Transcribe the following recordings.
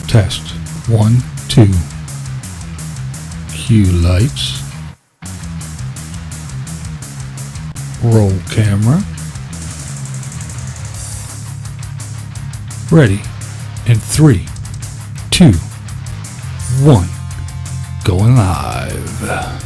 Test 1, 2. Cue lights. Roll camera. Ready in 3, 2, 1. Going live.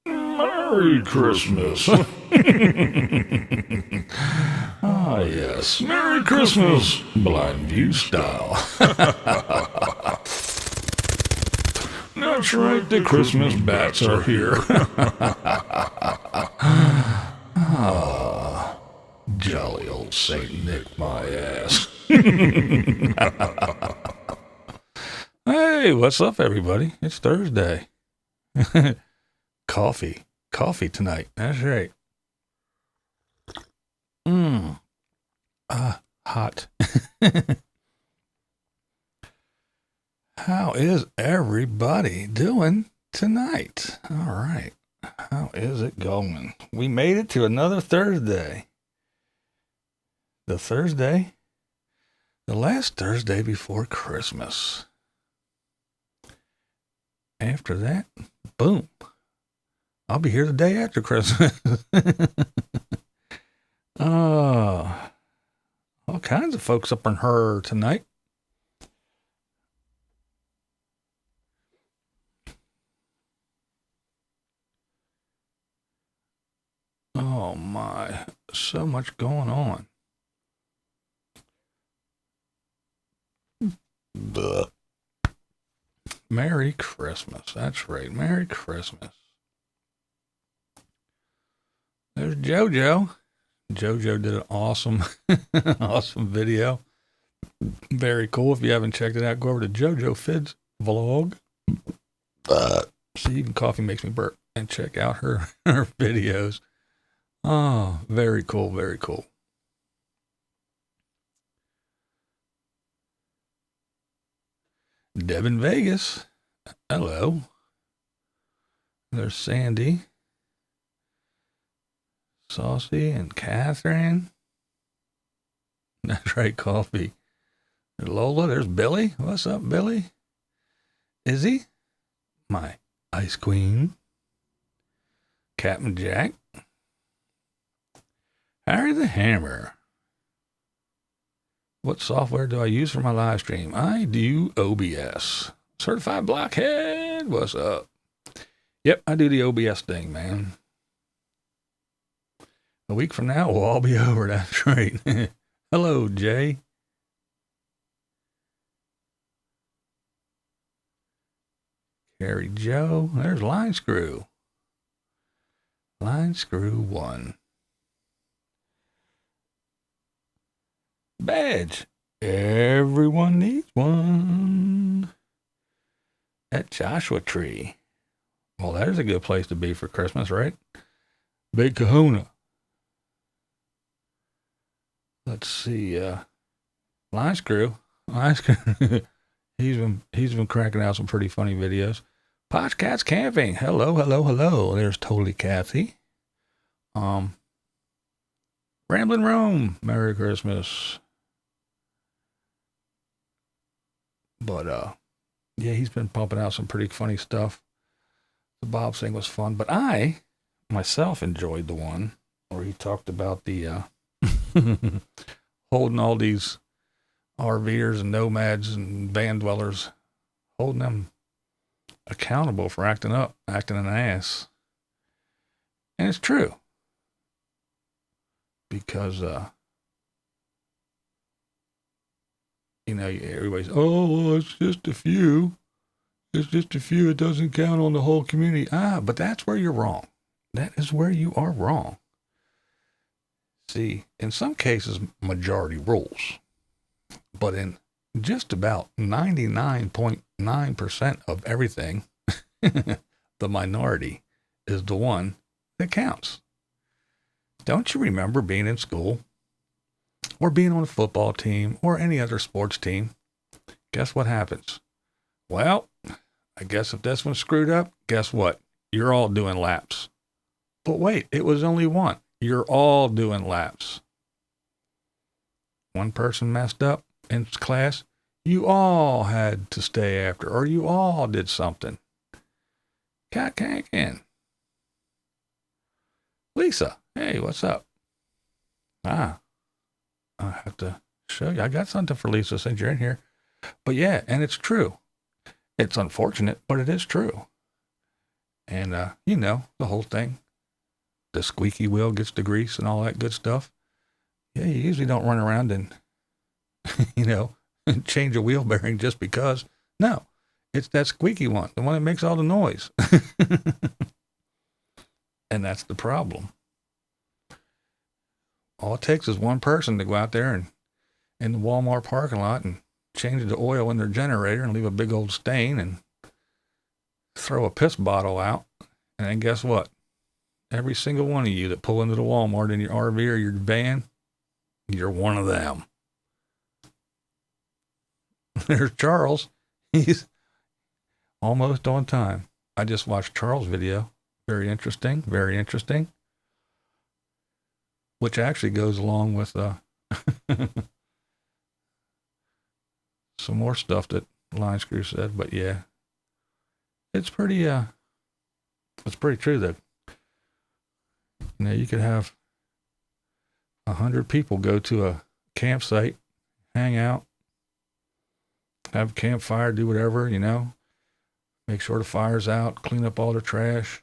Merry Christmas. Ah, yes. Merry Christmas. BlindViews style. That's right, the Christmas bats are here. Ah, jolly old Saint Nick, my ass. Hey, what's up, everybody? It's Thursday. Coffee tonight. That's right. Hot. How is everybody doing tonight? All right. How is it going? We made it to another Thursday. The last Thursday before Christmas. After that, boom. I'll be here the day after Christmas. All kinds of folks up in her tonight. Oh my, so much going on. Duh. Merry Christmas. That's right. Merry Christmas. There's JoJo. JoJo did an awesome video. Very cool. If you haven't checked it out, go over to JoJo Fid's vlog. See, even coffee makes me burp. And check out her videos. Oh, very cool. Very cool. Deb in Vegas. Hello. There's Sandy. Saucy and Catherine. That's right, coffee. There's Lola. There's Billy. What's up, Billy? Izzy. My ice queen. Captain Jack. Harry the Hammer. What software do I use for my live stream? I do OBS. Certified Blockhead. What's up? Yep, I do the OBS thing, man. A week from now, we'll all be over. That's right. Hello, Jay. Carrie Joe. There's Line Screw. Line Screw 1. badge. Everyone needs one. At Joshua Tree. Well, there's a good place to be for Christmas, right? Big Kahuna. Let's see. Line Screw. He's been cracking out some pretty funny videos. Podcasts Camping. Hello. There's Totally Kathy. Ramblin' Rome. Merry Christmas. But yeah, he's been pumping out some pretty funny stuff. The Bob thing was fun, but I myself enjoyed the one where he talked about the holding all these RVers and nomads and van dwellers, holding them accountable for acting an ass. And it's true. Because, everybody's, well, it's just a few. It doesn't count on the whole community. But that's where you're wrong. That is where you are wrong. See, in some cases, majority rules. But in just about 99.9% of everything, the minority is the one that counts. Don't you remember being in school or being on a football team or any other sports team? Guess what happens? Well, I guess if this one's screwed up, guess what? You're all doing laps. But wait, it was only one. You're all doing laps. One person messed up in class, you all had to stay after, or you all did something. Cat in. Lisa, hey, what's up? I have to show you. I got something for Lisa since you're in here. But yeah, and it's true. It's unfortunate, but it is true. And, the whole thing. The squeaky wheel gets the grease and all that good stuff. Yeah, you usually don't run around and, change a wheel bearing just because. No, it's that squeaky one, the one that makes all the noise. And that's the problem. All it takes is one person to go out there and in the Walmart parking lot and change the oil in their generator and leave a big old stain and throw a piss bottle out. And then guess what? Every single one of you that pull into the Walmart in your RV or your van, you're one of them. There's Charles. He's almost on time. I just watched Charles' video. Very interesting. Which actually goes along with some more stuff that Line Screw said. But yeah, it's pretty true that, you could have 100 people go to a campsite, hang out, have a campfire, do whatever, make sure the fire's out, clean up all the trash,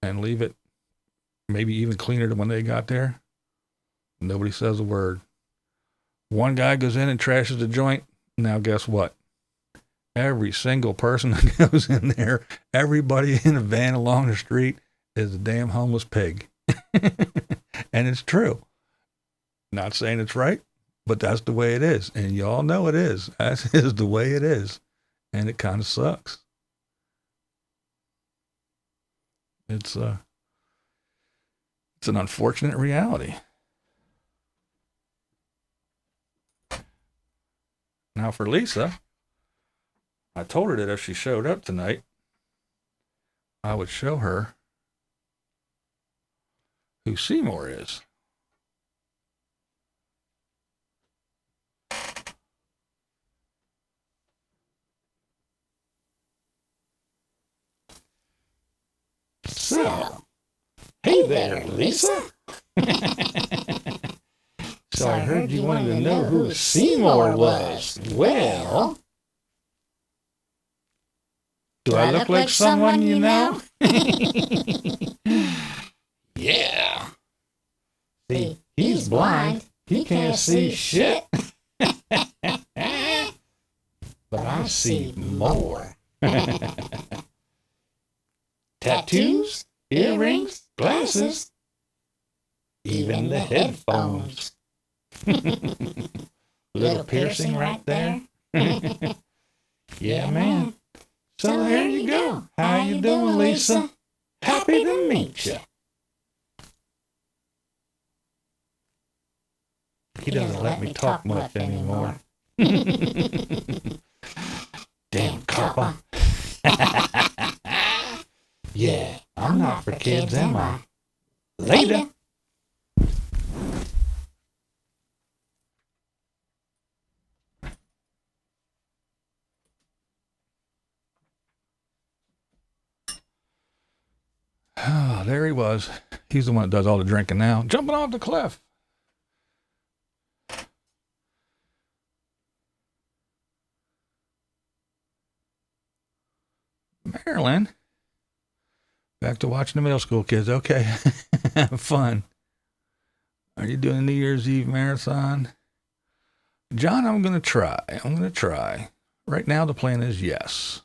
and leave it, maybe even cleaner than when they got there. Nobody says a word. One guy goes in and trashes the joint. Now guess what? Every single person that goes in there, everybody in a van along the street is a damn homeless pig. And it's true. Not saying it's right, but that's the way it is. And y'all know it is. That is the way it is. And it kind of sucks. It's an unfortunate reality. Now for Lisa, I told her that if she showed up tonight, I would show her who Seymour is. So, hey there, Lisa. So I heard you wanted to know who Seymour was. Well, do I look like someone you know? Yeah. See, he's blind. He can't see shit. But I see more. Tattoos, earrings, glasses, even the headphones. Little piercing right there. Yeah, man. So there you go. How you doing, Lisa? Happy to meet you. He doesn't let me talk much anymore. Damn COPPA. Yeah, I'm not for kids, am I? Later. Oh, there he was. He's the one that does all the drinking now. Jumping off the cliff. Marilyn. Back to watching the middle school kids. Okay. Have fun. Are you doing a New Year's Eve marathon? John, I'm going to try. Right now, the plan is yes.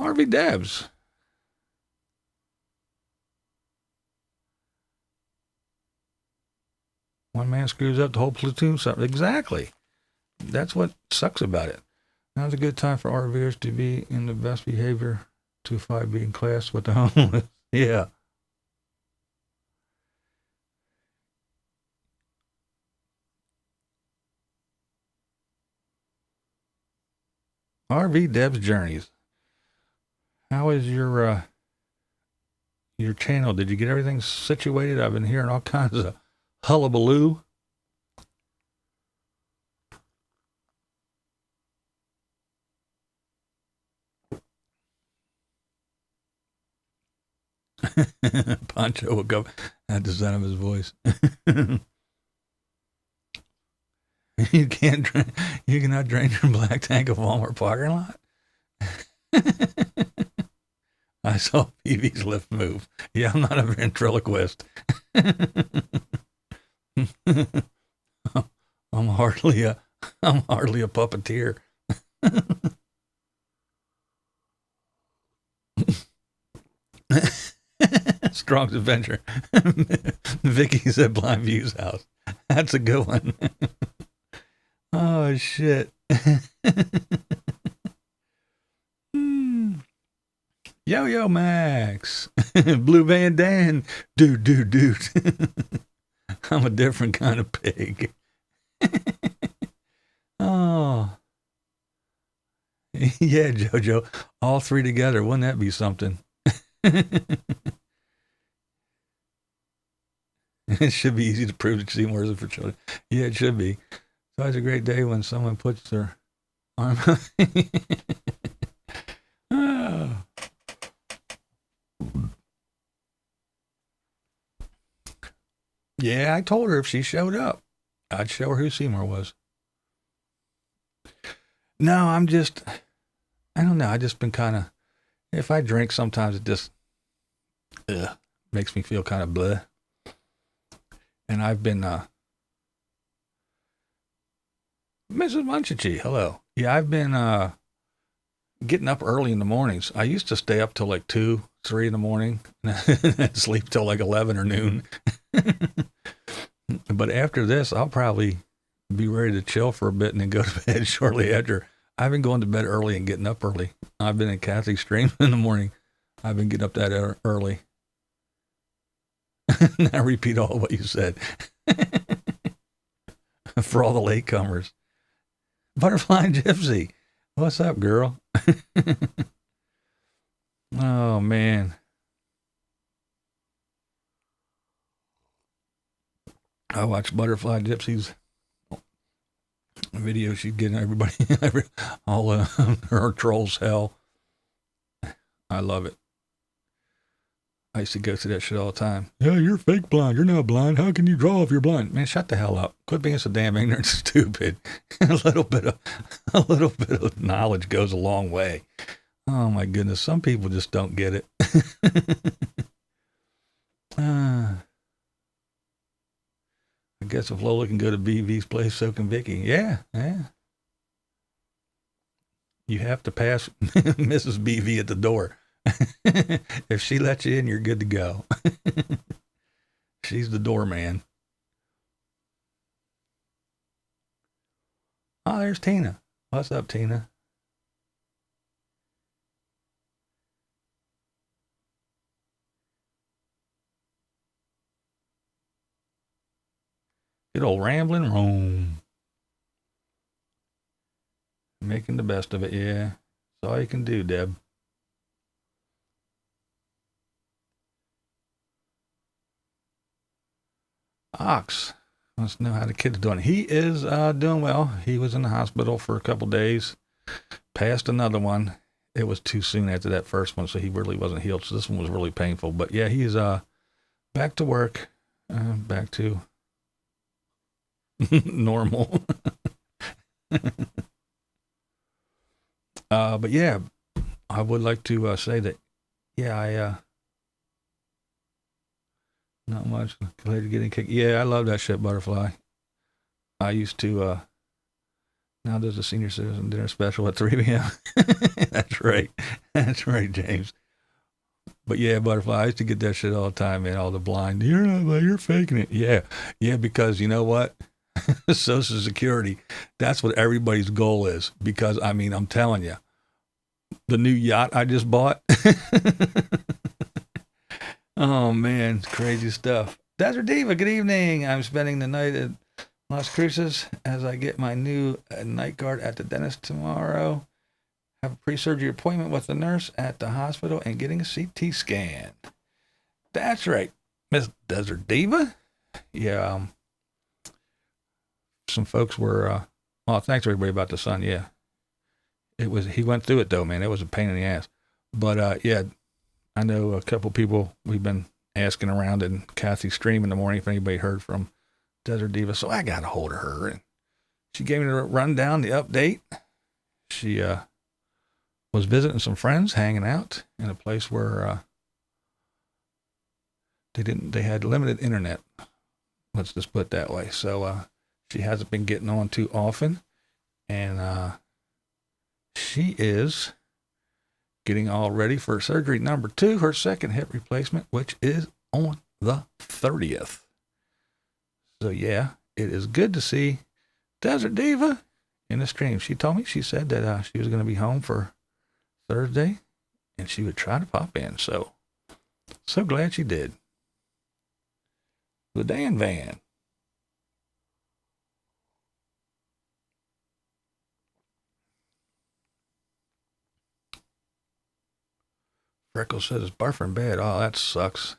RV Debs. One man screws up the whole platoon. Something. Exactly. That's what sucks about it. Now's a good time for RVers to be in the best behavior to 5B in class with the homeless. Yeah. RV Deb's Journeys. How is your channel? Did you get everything situated? I've been hearing all kinds of hullabaloo. Pancho woke up at the sound of his voice. You cannot drain your black tank of Walmart parking lot. I saw PV's lift move. Yeah, I'm not a ventriloquist. I'm hardly a puppeteer. Strong's Adventure. Vicky's at BlindViews house. That's a good one. Oh, shit. Yo, Max. Blue Van Dan. Dude. I'm a different kind of pig. Oh. Yeah, JoJo. All three together. Wouldn't that be something? It should be easy to prove that Seymour isn't for children. Yeah, it should be. It's always a great day when someone puts their arm out. Oh. Yeah, I told her if she showed up, I'd show her who Seymour was. No, I don't know. I just been kind of, if I drink, sometimes it just makes me feel kind of bleh. And I've been, Mrs. Munchichi, hello. Yeah, I've been getting up early in the mornings. I used to stay up till like 2, 3 in the morning and sleep till like 11 or noon. But after this, I'll probably be ready to chill for a bit and then go to bed shortly after. I've been going to bed early and getting up early. I've been in Kathy's stream in the morning. I've been getting up that early. Now repeat all what you said. For all the latecomers. Butterfly Gypsy. What's up, girl? Oh, man. I watched Butterfly Gypsy's video. She's getting everybody, all her trolls hell. I love it. I used to go through that shit all the time. Yeah, you're fake blind. You're not blind. How can you draw if you're blind? Man, shut the hell up. Quit being so damn ignorant and stupid. a little bit of knowledge goes a long way. Oh my goodness. Some people just don't get it. I guess if Lola can go to BV's place, so can Vicky. Yeah. You have to pass Mrs. BV at the door. If she lets you in, you're good to go. She's the doorman. Oh, there's Tina. What's up, Tina? Good old rambling Rome. Making the best of it, yeah. That's all you can do, Deb. Ox wants to know how the kid's doing. He is doing well. He was in the hospital for a couple days. Passed another one. It was too soon after that first one, so he really wasn't healed. So this one was really painful. But yeah, he's back to work. Back to normal. But yeah, I would like to say that, yeah, not much. Glad to getting kicked. Yeah, I love that shit, Butterfly. I used to, now there's a senior citizen dinner special at 3 p.m. That's right. That's right, James. But yeah, Butterfly, I used to get that shit all the time, man. All the blind, you're faking it. Yeah, because you know what? Social Security, that's what everybody's goal is. Because, I mean, I'm telling you, the new yacht I just bought. Oh, man, crazy stuff. Desert Diva, good evening. I'm spending the night at Las Cruces as I get my new night guard at the dentist tomorrow. Have a pre-surgery appointment with the nurse at the hospital and getting a CT scan. That's right, Miss Desert Diva. Yeah, some folks were, thanks everybody about the sun. Yeah, he went through it though, man. It was a pain in the ass. But yeah, I know a couple people we've been asking around in Kathy's stream in the morning if anybody heard from Desert Diva. So I got a hold of her and she gave me the rundown, the update. She, was visiting some friends, hanging out in a place where they had limited internet. Let's just put it that way. So she hasn't been getting on too often, and she is getting all ready for surgery number 2, her second hip replacement, which is on the 30th. So yeah, it is good to see Desert Diva in the stream. She told me, she said that she was going to be home for Thursday, and she would try to pop in. So glad she did. The Dan Van. Freckles says it's buffering bad. Oh, that sucks.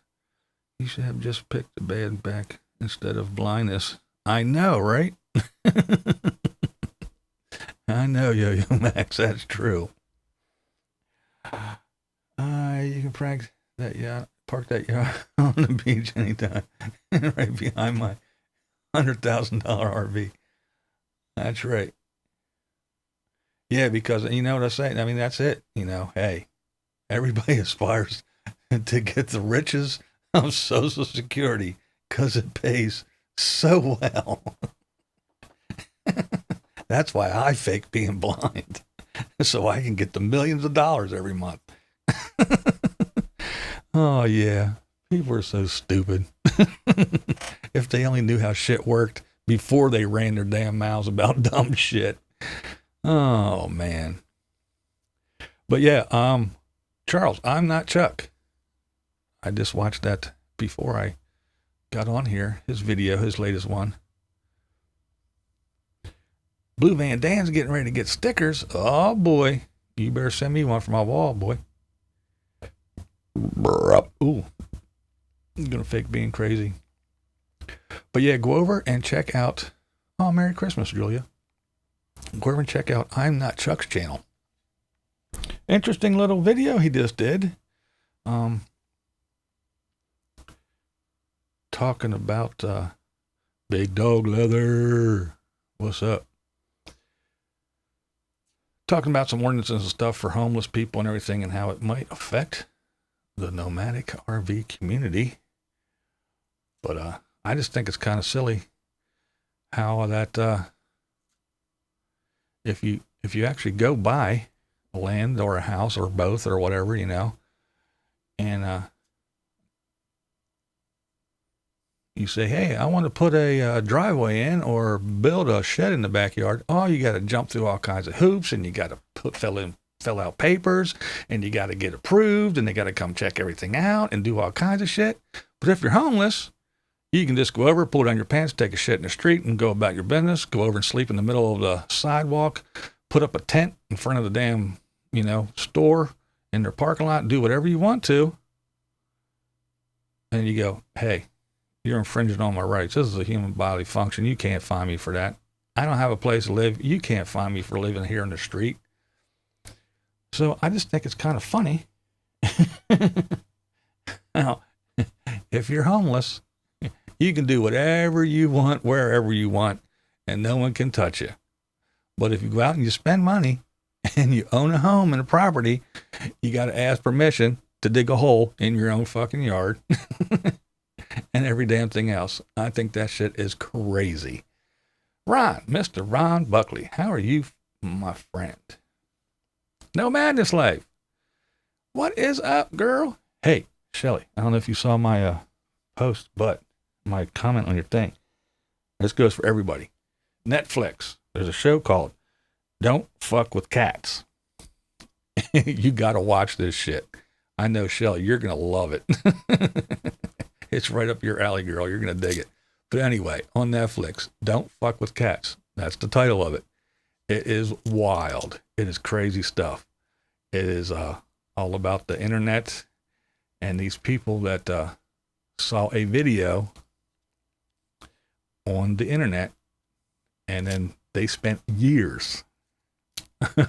You should have just picked the bad back instead of blindness. I know, right? I know, Yo-Yo Max. That's true. You can park that yacht on the beach anytime, right behind my $100,000 RV. That's right. Yeah, because you know what I say. I mean, that's it. Hey, everybody aspires to get the riches of Social Security because it pays so well. That's why I fake being blind, so I can get the millions of dollars every month. Oh, yeah. People are so stupid. If they only knew how shit worked before they ran their damn mouths about dumb shit. Oh, man. But yeah, Charles, I'm not Chuck. I just watched that before I got on here. His video, his latest one. Blue Van Dan's getting ready to get stickers. Oh, boy. You better send me one for my wall, boy. Ooh. I'm going to fake being crazy. But yeah, go over and check out. Oh, Merry Christmas, Julia. Go over and check out I'm Not Chuck's channel. Interesting little video he just did. Talking about Big Dog Leather. What's up? Talking about some ordinances and stuff for homeless people and everything and how it might affect the nomadic RV community. But I just think it's kind of silly how that if you actually go buy land or a house or both or whatever, and You say, hey, I want to put a driveway in or build a shed in the backyard. Oh, you got to jump through all kinds of hoops, and you got to fill out papers, and you got to get approved, and they got to come check everything out and do all kinds of shit. But if you're homeless, you can just go over, pull down your pants, take a shit in the street, and go about your business. Go over and sleep in the middle of the sidewalk, put up a tent in front of the damn, store in their parking lot, do whatever you want to. And you go, hey, you're infringing on my rights. This is a human bodily function. You can't fine me for that. I don't have a place to live. You can't fine me for living here in the street. So I just think it's kind of funny. Now, if you're homeless, you can do whatever you want, wherever you want, and no one can touch you. But if you go out and you spend money and you own a home and a property, you got to ask permission to dig a hole in your own fucking yard. And every damn thing else. I think that shit is crazy. Ron, Mr. Ron Buckley, how are you, my friend? No Madness Life. What is up, girl? Hey, Shelly, I don't know if you saw my post, but my comment on your thing. This goes for everybody. Netflix, there's a show called Don't Fuck with Cats. You got to watch this shit. I know, Shelly, you're going to love it. It's right up your alley, girl. You're going to dig it. But anyway, on Netflix, Don't Fuck with Cats. That's the title of it. It is wild. It is crazy stuff. It is all about the internet and these people that saw a video on the internet, and then they spent years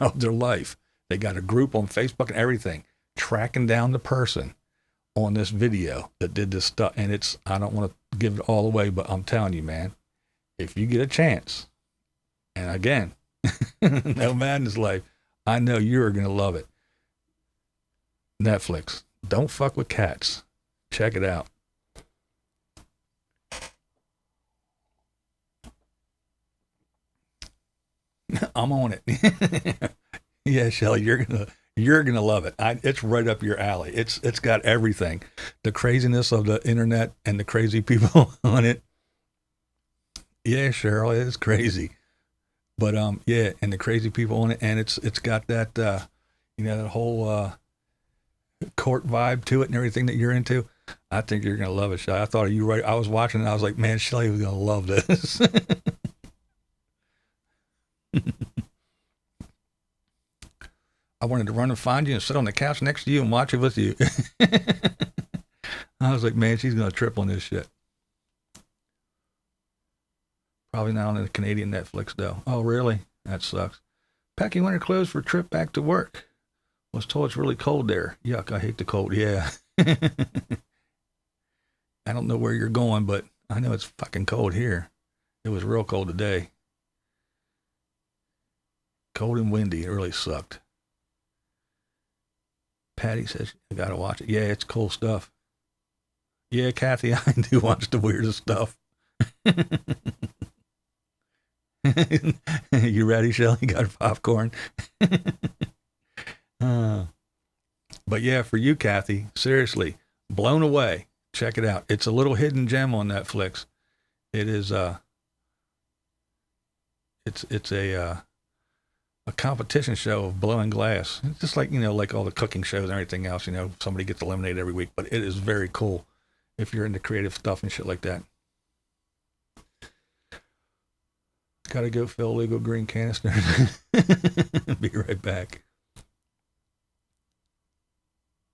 of their life. They got a group on Facebook and everything, tracking down the person on this video that did this stuff. And it's, I don't want to give it all away, but I'm telling you, man, if you get a chance, and again, No Madness Life, I know you're going to love it. Netflix, Don't Fuck with Cats. Check it out. I'm on it. Yeah, Shelly, you're gonna love it. It's right up your alley. It's got everything. The craziness of the internet and the crazy people on it. Yeah, Cheryl, it is crazy. But yeah, and the crazy people on it, and it's got that that whole court vibe to it and everything that you're into. I think you're gonna love it, Shelly. I thought of you right. I was watching and I was like, man, Shelly was gonna love this. I wanted to run and find you and sit on the couch next to you and watch it with you. I was like, man, she's going to trip on this shit. Probably not on the Canadian Netflix, though. Oh, really? That sucks. Packing winter clothes for trip back to work. Was told it's really cold there. Yuck, I hate the cold. Yeah. I don't know where you're going, but I know it's fucking cold here. It was real cold today. Cold and windy. It really sucked. Patty says, I gotta watch it. Yeah, it's cool stuff. Yeah, Kathy, I do watch the weirdest stuff. You ready, Shelly? Got popcorn? But yeah, for you, Kathy, seriously, Blown Away. Check it out. It's a little hidden gem on Netflix. It is it's a competition show of blowing glass. It's just like, like all the cooking shows and everything else, somebody gets eliminated every week, but it is very cool if you're into creative stuff and shit like that. Gotta go fill a legal green canister. Be right back.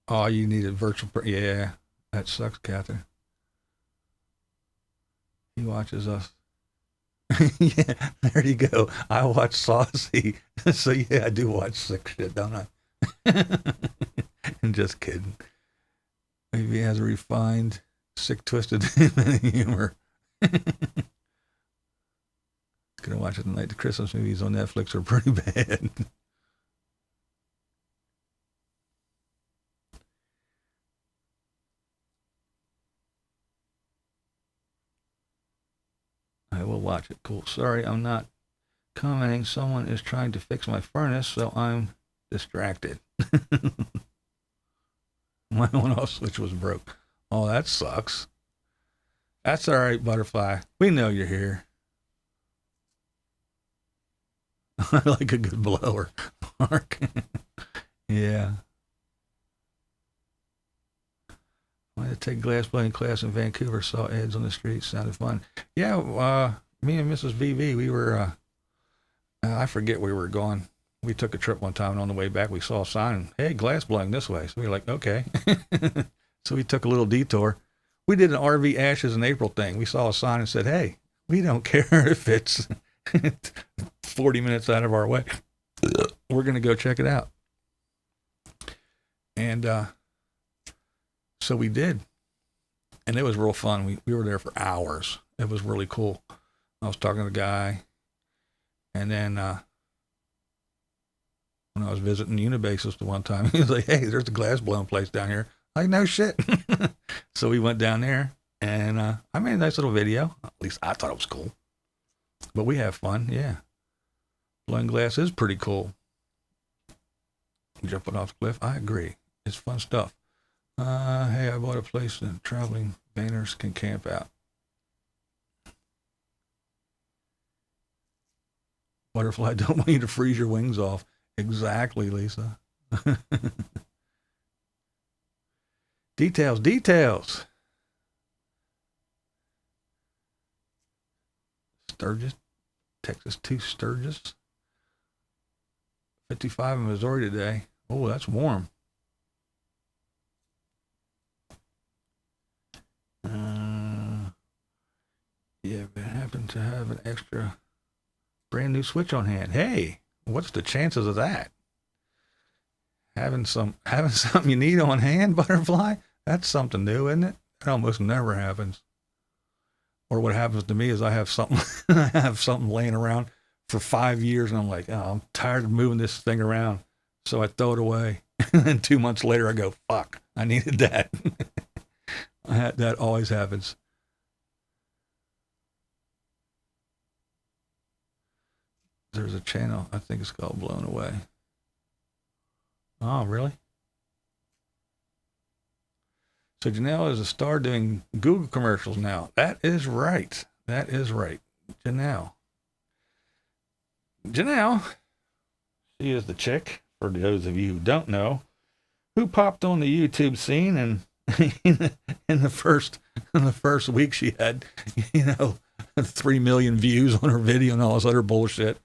Oh, you need a virtual, yeah, that sucks, Catherine. He watches us. Yeah, there you go. I watch Saucy. So yeah, I do watch sick shit, don't I? I'm just kidding. Maybe he has a refined, sick, twisted humor. Gonna watch it tonight. The Christmas movies on Netflix are pretty bad. I will watch it. Cool. Sorry, I'm not commenting. Someone is trying to fix my furnace, so I'm distracted. My on-off switch was broke. Oh, that sucks. That's all right, Butterfly. We know you're here. I like a good blower, Mark. Yeah. I had to take glass blowing class in Vancouver. Saw ads on the street. Sounded fun. Yeah, me and Mrs. BB, we were, I forget where we were going. We took a trip one time, and on the way back, we saw a sign, hey, glass blowing this way. So we were like, okay. So we took a little detour. We did an RV Ashes in April thing. We saw a sign and said, hey, we don't care if it's 40 minutes out of our way. We're going to go check it out. And so we did. And it was real fun. We were there for hours. It was really cool. I was talking to the guy. And then when I was visiting Unabassist the one time, he was like, hey, there's a glass blowing place down here. Like, no shit. So we went down there, and I made a nice little video. At least I thought it was cool. But we have fun, yeah. Blowing glass is pretty cool. Jumping off the cliff, I agree. It's fun stuff. Hey, I bought a place that traveling banners can camp out. Butterfly, don't want you to freeze your wings off. Exactly, Lisa. Details. Sturgis, Texas 2 Sturgis. 55 in Missouri today. Oh, that's warm. Yeah, but I happen to have an extra brand new switch on hand. Hey, what's the chances of that? Having something you need on hand, Butterfly? That's something new, isn't it? It almost never happens. Or what happens to me is I have something laying around for 5 years, and I'm like, oh, I'm tired of moving this thing around. So I throw it away. And then 2 months later, I go, fuck, I needed that. That always happens. There's a channel, I think it's called Blown Away. Oh, really? So Jannelle is a star doing Google commercials now. That is right. Jannelle, she is the chick, for those of you who don't know, who popped on the YouTube scene, and in the first week she had, 3 million views on her video and all this other bullshit.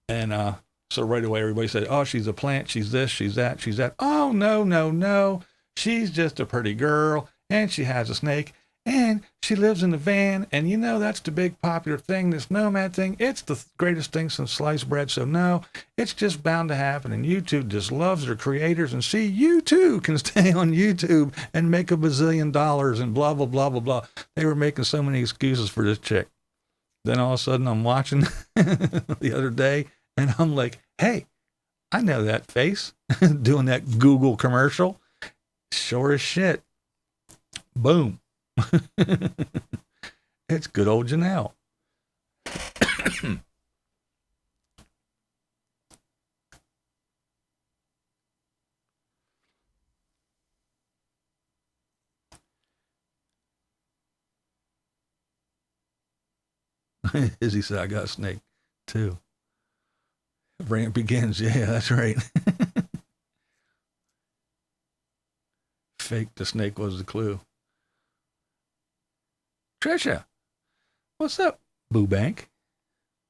And so right away everybody said, oh, she's a plant, she's this, she's that. Oh, no. She's just a pretty girl, and she has a snake, and she lives in a van, and that's the big popular thing, this nomad thing. It's the greatest thing since sliced bread, so no, it's just bound to happen, and YouTube just loves their creators, and see, you too can stay on YouTube and make $1 bazillion and blah, blah, blah, blah, blah. They were making so many excuses for this chick. Then all of a sudden I'm watching the other day, and I'm like, hey, I know that face doing that Google commercial. Sure as shit. Boom. It's good old Jannelle. Izzy said, I got a snake too. Rant begins. Yeah, that's right. Fake the snake was the clue. Trisha, what's up, Boo Bank?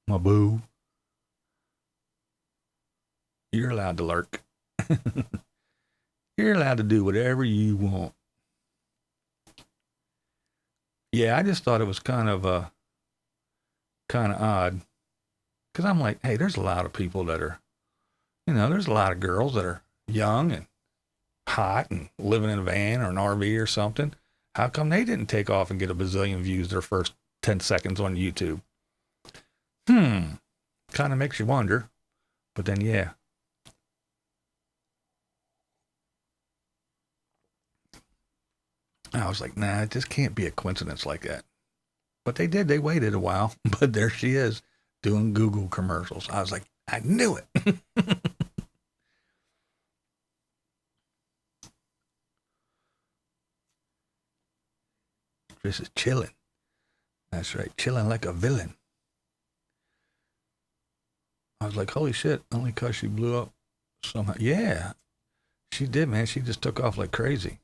My boo. You're allowed to lurk. You're allowed to do whatever you want. Yeah, I just thought it was kind of odd. Because I'm like, hey, there's a lot of people that are, there's a lot of girls that are young and hot and living in a van or an RV or something. How come they didn't take off and get 1 bazillion views their first 10 seconds on YouTube? Kind of makes you wonder. But then, yeah. I was like, nah, it just can't be a coincidence like that. But they did. They waited a while. But there she is doing Google commercials. I was like, I knew it. This is chilling. That's right, chilling like a villain. I was like, holy shit, only because she blew up somehow. Yeah, she did, man. She just took off like crazy.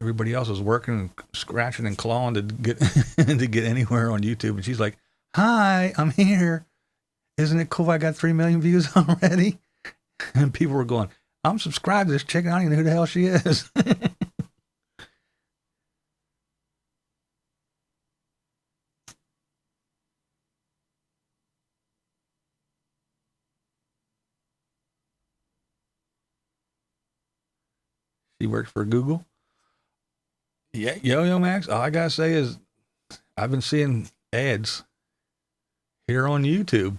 Everybody else was working and scratching and clawing to get to get anywhere on YouTube, and she's like, "Hi, I'm here. Isn't it cool? I got 3 million views already." And people were going, "I'm subscribed to this chick. I don't even know who the hell she is." She worked for Google. Yeah, Yo Max. All I gotta say is, I've been seeing ads here on YouTube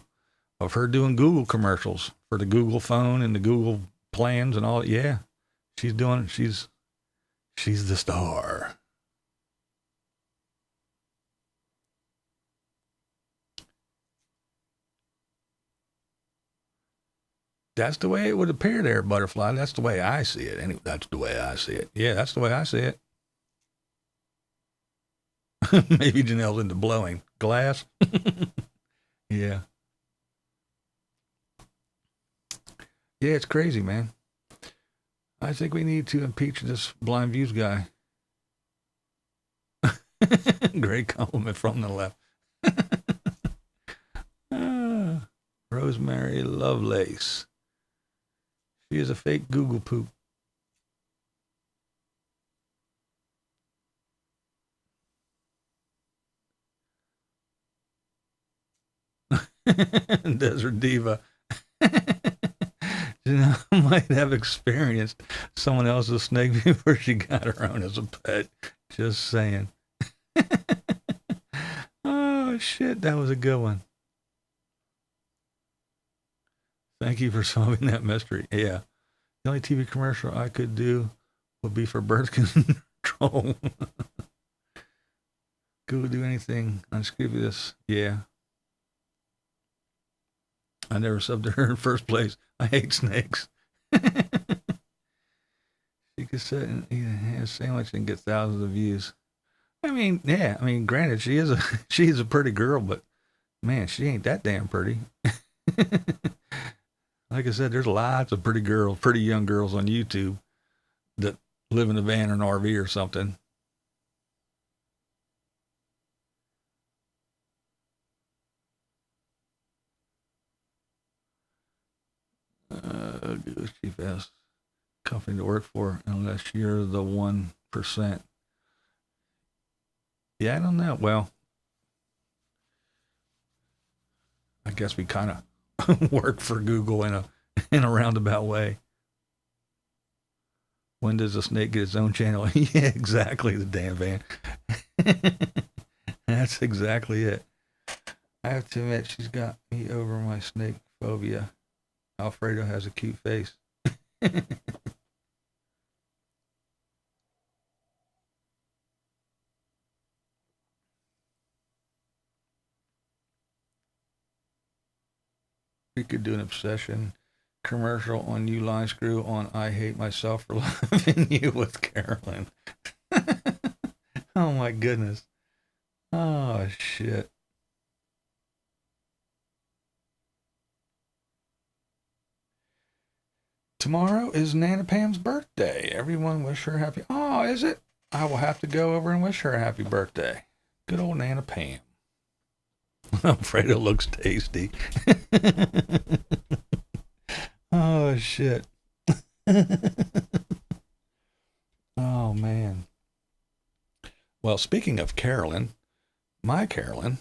of her doing Google commercials for the Google phone and the Google plans and all. Yeah, she's doing. She's the star. That's the way it would appear there, Butterfly. That's the way I see it. Anyway, that's the way I see it. Yeah, that's the way I see it. Maybe Jannelle's into blowing glass. Yeah. Yeah, it's crazy, man. I think we need to impeach this BlindViews guy. Great compliment from the left. Rosemary Lovelace. She is a fake Google poop. Desert Diva. Jannelle might have experienced someone else's snake before she got her own as a pet. Just saying. Oh, shit. That was a good one. Thank you for solving that mystery. Yeah. The only TV commercial I could do would be for birth control. Google do anything unscrupulous. Yeah. I never subbed to her in first place. I hate snakes. She could sit and eat a sandwich and get thousands of views. I mean, yeah. I mean, granted, she's a pretty girl, but man, she ain't that damn pretty. Like I said, there's lots of pretty girls, pretty young girls on YouTube that live in a van or an RV or something. Chief asks company to work for unless you're the 1%. Yeah, I don't know. Well, I guess we kind of work for Google in a roundabout way. When does a snake get its own channel? Yeah, exactly. The damn van. That's exactly it. I have to admit, she's got me over my snake phobia. Alfredo has a cute face. We could do an obsession commercial on you, Line Screw, on I Hate Myself for Loving You with Carolyn. Oh my goodness. Oh shit. Tomorrow is Nana Pam's birthday. Everyone wish her happy. Oh, is it? I will have to go over and wish her a happy birthday. Good old Nana Pam. Alfredo looks tasty. Oh, shit. Oh, man. Well, speaking of Carolyn, my Carolyn,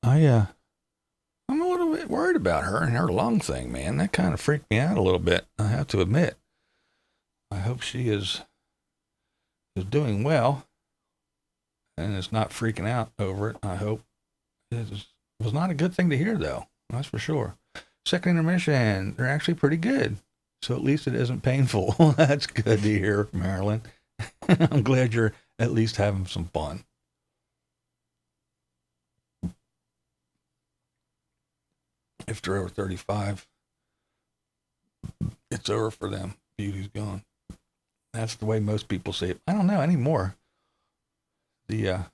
I'm a little bit worried about her and her lung thing, man. That kind of freaked me out a little bit, I have to admit. I hope she is doing well and is not freaking out over it. I hope. It was not a good thing to hear, though. That's for sure. Second intermission, they're actually pretty good. So at least it isn't painful. That's good to hear, Marilyn. I'm glad you're at least having some fun. If they're over 35, it's over for them. Beauty's gone. That's the way most people see it. I don't know anymore. The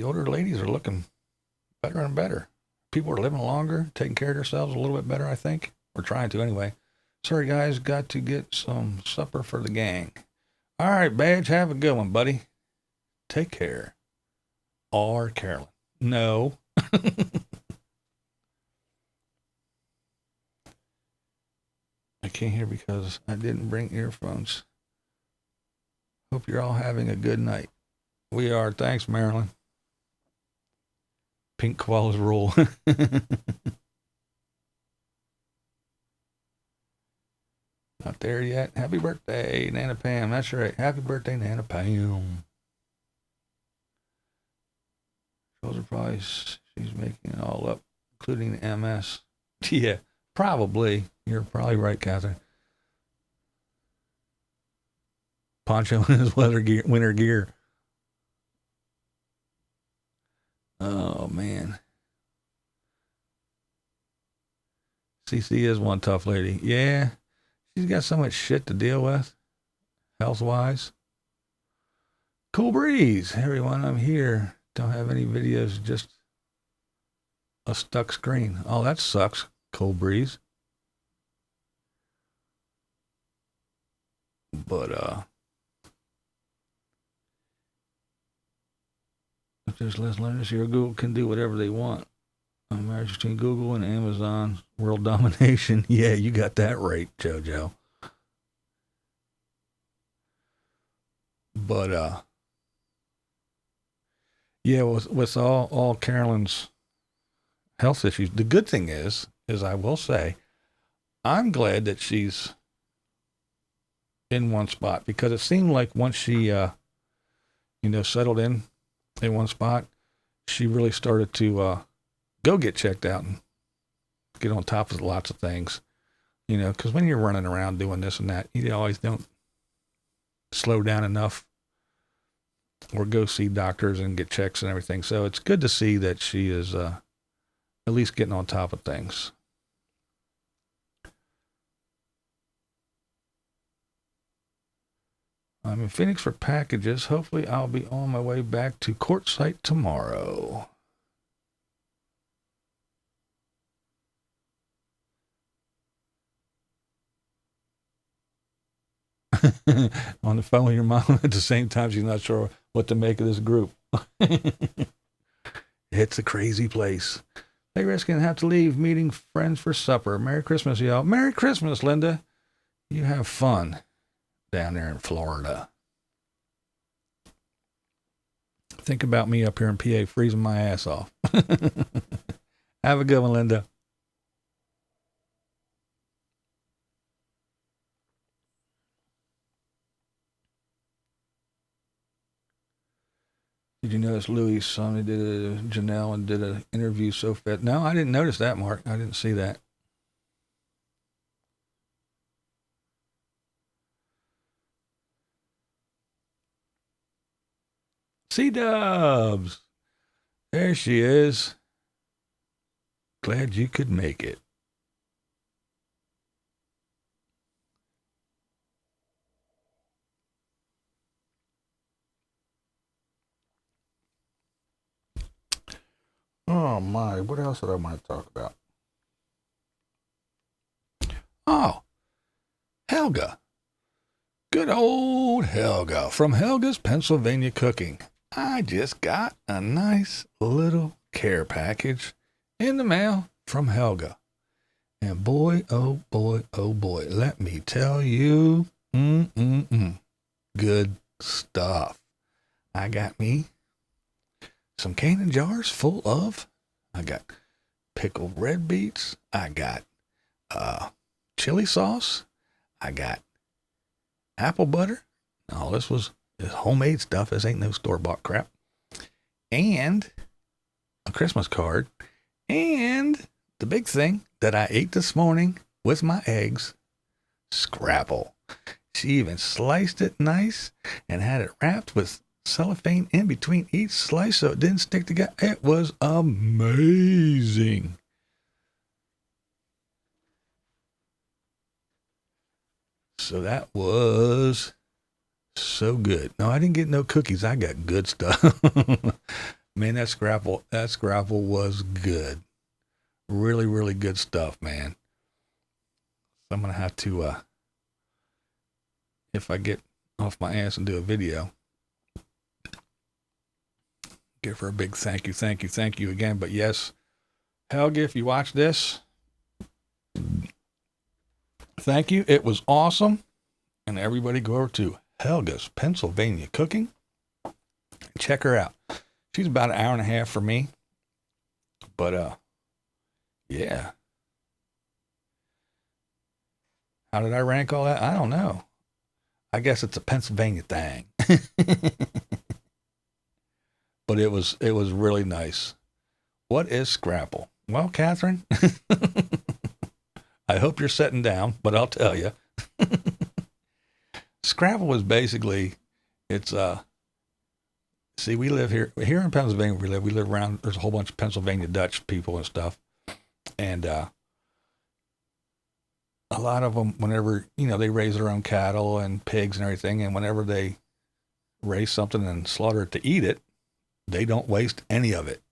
older ladies are looking better and better. People are living longer, taking care of themselves a little bit better, I think. We're trying to anyway. Sorry, guys, got to get some supper for the gang. All right, Badge, have a good one, buddy. Take care. R. Carolyn. No. I can't hear because I didn't bring earphones. Hope you're all having a good night. We are. Thanks, Marilyn. Pink koalas rule. Not there yet. Happy birthday, Nana Pam. That's right. Happy birthday, Nana Pam. Shoulder price. She's making it all up, including the MS. Yeah, probably. You're probably right, Catherine. Poncho in his winter gear. Oh, man. CC is one tough lady. Yeah. She's got so much shit to deal with, health-wise. Cool breeze. Everyone, I'm here. Don't have any videos, just a stuck screen. Oh, that sucks. Cool breeze. But, if there's less learners here, Google can do whatever they want. Marriage between Google and Amazon, world domination. Yeah, you got that right, JoJo. But, yeah, with all Carolyn's health issues, the good thing is I will say, I'm glad that she's in one spot, because it seemed like once she, settled in one spot, she really started to go get checked out and get on top of lots of things, because when you're running around doing this and that, you always don't slow down enough or go see doctors and get checks and everything. So it's good to see that she is at least getting on top of things. I'm in Phoenix for packages. Hopefully I'll be on my way back to Quartzsite tomorrow. On the phone with your mom at the same time, she's not sure what to make of this group. It's a crazy place. Hey, risking have to leave, meeting friends for supper. Merry Christmas, y'all. Merry Christmas, Linda. You have fun down there in Florida. Think about me up here in PA freezing my ass off. Have a good one, Linda. Did you notice Louis' son did a Jannelle and did an interview so fat? No, I didn't notice that, Mark. I didn't see that. C-Dubs. There she is. Glad you could make it. Oh my, what else did I want to talk about? Oh, Helga. Good old Helga from Helga's Pennsylvania Cooking. I just got a nice little care package in the mail from Helga. And boy, oh boy, let me tell you, good stuff. I got me some canning jars full of, I got pickled red beets, I got chili sauce, I got apple butter. All this was homemade stuff. This ain't no store-bought crap. And a Christmas card. And the big thing that I ate this morning with my eggs, Scrapple. She even sliced it nice and had it wrapped with cellophane in between each slice so it didn't stick together. It was amazing. So that was so good. No, I didn't get no cookies. I got good stuff. Man, that scrapple was good. Really, really good stuff, man. So I'm gonna have to, if I get off my ass and do a video, give her a big thank you again. But yes, Helga, if you watch this, thank you. It was awesome. And everybody go over to Helga's Pennsylvania Cooking. Check her out. She's about an hour and a half for me. But, yeah. How did I rank all that? I don't know. I guess it's a Pennsylvania thing. But it was really nice. What is Scrapple? Well, Catherine, I hope you're sitting down, but I'll tell you. Scrapple is basically, it's, see, we live here in Pennsylvania. We live around, there's a whole bunch of Pennsylvania Dutch people and stuff. And, a lot of them, whenever, they raise their own cattle and pigs and everything, and whenever they raise something and slaughter it to eat it, they don't waste any of it.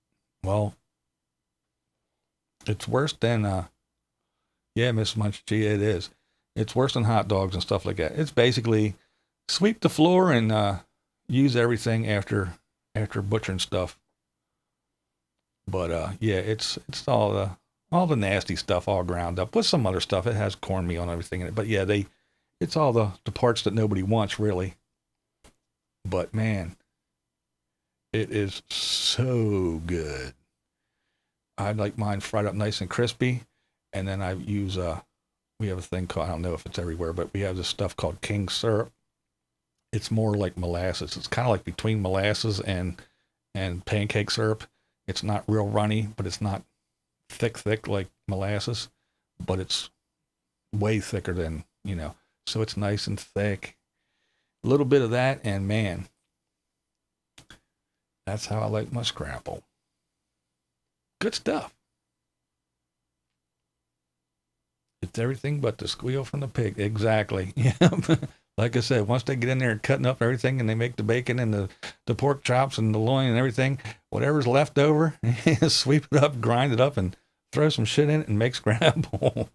Well, it's worse than, yeah, Miss Munchie, it is. It's worse than hot dogs and stuff like that. It's basically sweep the floor and use everything after butchering stuff. But yeah, it's all the nasty stuff all ground up with some other stuff. It has cornmeal and everything in it. But yeah, it's all the parts that nobody wants, really. But man, it is so good. I like mine fried up nice and crispy. And then I use, we have a thing called, I don't know if it's everywhere, but we have this stuff called King syrup. It's more like molasses. It's kind of like between molasses and pancake syrup. It's not real runny, but it's not thick like molasses, but it's way thicker than, so it's nice and thick. A little bit of that, and man, that's how I like my Scrapple. Good stuff. It's everything but the squeal from the pig. Exactly. Yeah. Like I said, once they get in there and cutting up everything and they make the bacon and the pork chops and the loin and everything, whatever's left over, sweep it up, grind it up, and throw some shit in it and make Scrapple.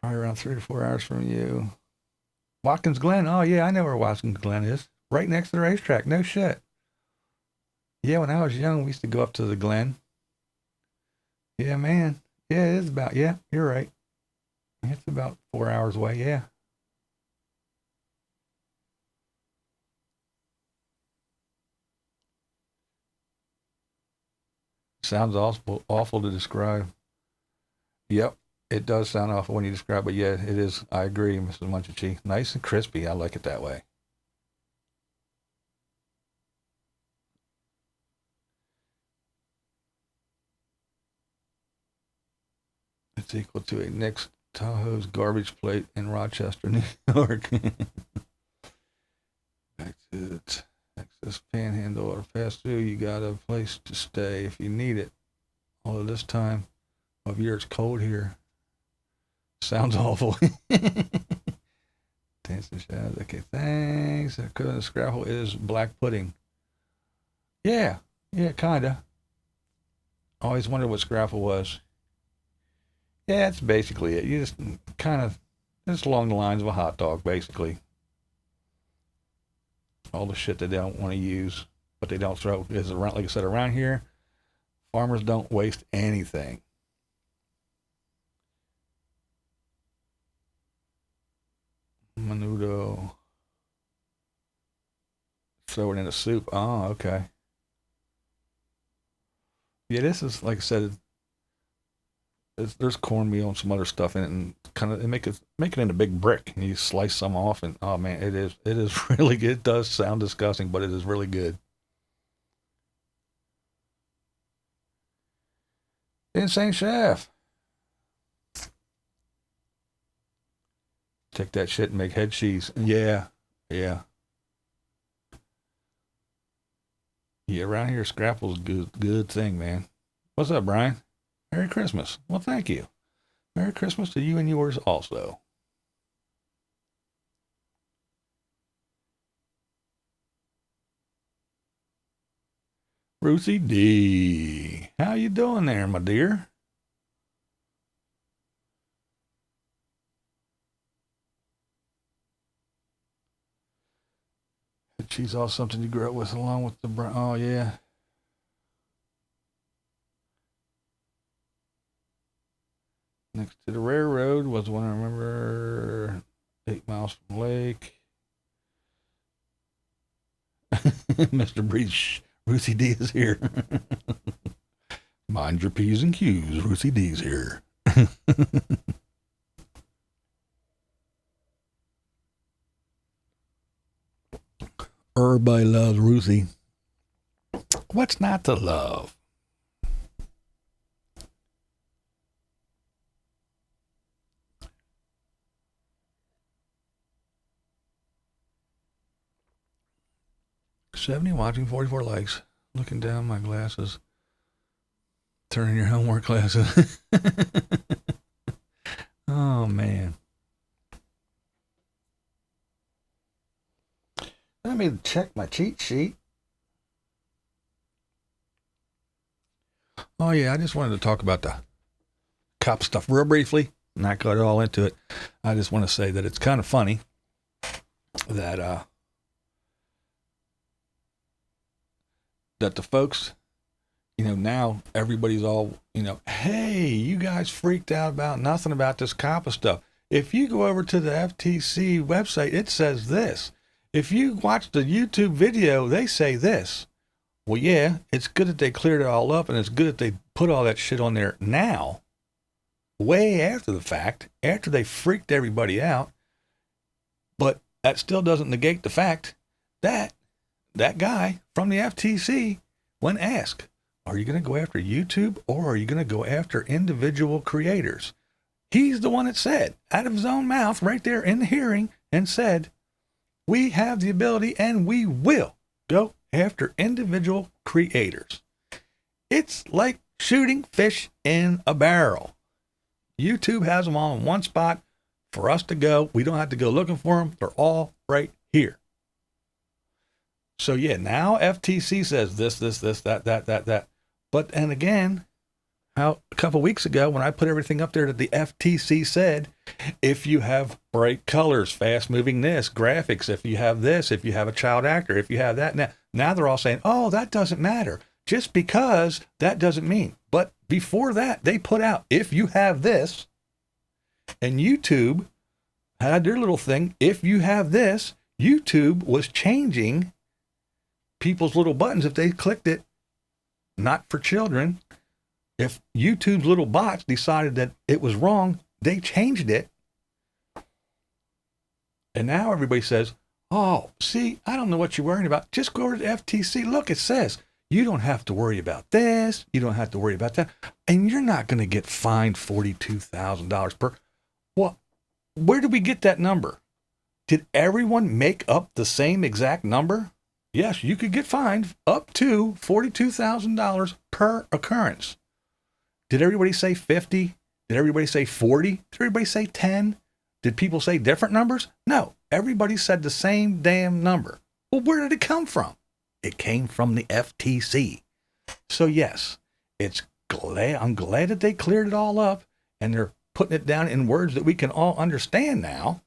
Probably around 3 to 4 hours from you. Watkins Glen. Oh, yeah, I know where Watkins Glen is. Right next to the racetrack. No shit. Yeah, when I was young, we used to go up to the Glen. Yeah, man. Yeah, it is about, yeah, you're right. It's about 4 hours away, yeah. Sounds awful to describe. Yep, it does sound awful when you describe it, but yeah, it is. I agree, Mrs. Munchie. Nice and crispy. I like it that way. It's equal to a Nick's Tahoe's garbage plate in Rochester, New York. Back to the Texas Panhandle or pass through, you got a place to stay if you need it. Although this time of year it's cold here. Sounds awful. Dancing shadows. Okay, thanks. The Scrapple is black pudding. Yeah, kinda. Always wondered what Scrapple was. Yeah, that's basically it. You just kind of, it's along the lines of a hot dog, basically. All the shit that they don't want to use, but they don't throw. Is around, like I said, around here, farmers don't waste anything. Menudo. Throw it in a soup. Oh, okay. Yeah, this is, like I said, there's cornmeal and some other stuff in it, and kind of make it in a big brick, and you slice some off, and oh man, it is really good. It does sound disgusting, but it is really good. Insane Chef. Take that shit and make head cheese. Yeah. Yeah, around here, Scrapple's a good thing, man. What's up, Brian? Merry Christmas. Well, thank you. Merry Christmas to you and yours also. Ruthie D. How you doing there, my dear? She's all something you grew up with along with the brown. Oh, yeah. Next to the railroad was one I remember, 8 miles from the lake. Mr. Breach, Ruthie D is here. Mind your P's and Q's, Ruthie D's here. Everybody loves Ruthie. What's not to love? $70 watching, 44 likes. Looking down my glasses. Turning your homework classes. Oh, man. Let me check my cheat sheet. Oh, yeah, I just wanted to talk about the COPPA stuff real briefly. Not go all into it. I just want to say that it's kind of funny that that the folks, now everybody's all, hey, you guys freaked out about nothing about this COPPA stuff. If you go over to the FTC website, it says this. If you watch the YouTube video, they say this. Well, yeah, it's good that they cleared it all up, and it's good that they put all that shit on there now, way after the fact, after they freaked everybody out. But that still doesn't negate the fact that that guy from the FTC, when asked, are you going to go after YouTube or are you going to go after individual creators? He's the one that said, out of his own mouth, right there in the hearing, and said, we have the ability and we will go after individual creators. It's like shooting fish in a barrel. YouTube has them all in one spot for us to go. We don't have to go looking for them. They're all right here. So yeah, now FTC says this, that. But, and again, how a couple weeks ago when I put everything up there that the FTC said, if you have bright colors, fast moving this, graphics, if you have this, if you have a child actor, if you have that, now they're all saying, oh, that doesn't matter. Just because that doesn't mean. But before that, they put out, if you have this, and YouTube had their little thing, if you have this, YouTube was changing people's little buttons if they clicked it, not for children. If YouTube's little bots decided that it was wrong, they changed it. And now everybody says, oh, see, I don't know what you're worrying about. Just go over to the FTC. Look, it says, you don't have to worry about this. You don't have to worry about that. And you're not going to get fined $42,000 per. Well, where did we get that number? Did everyone make up the same exact number? Yes, you could get fined up to $42,000 per occurrence. Did everybody say 50? Did everybody say 40? Did everybody say 10? Did people say different numbers? No, everybody said the same damn number. Well, where did it come from? It came from the FTC. So yes, I'm glad that they cleared it all up and they're putting it down in words that we can all understand now.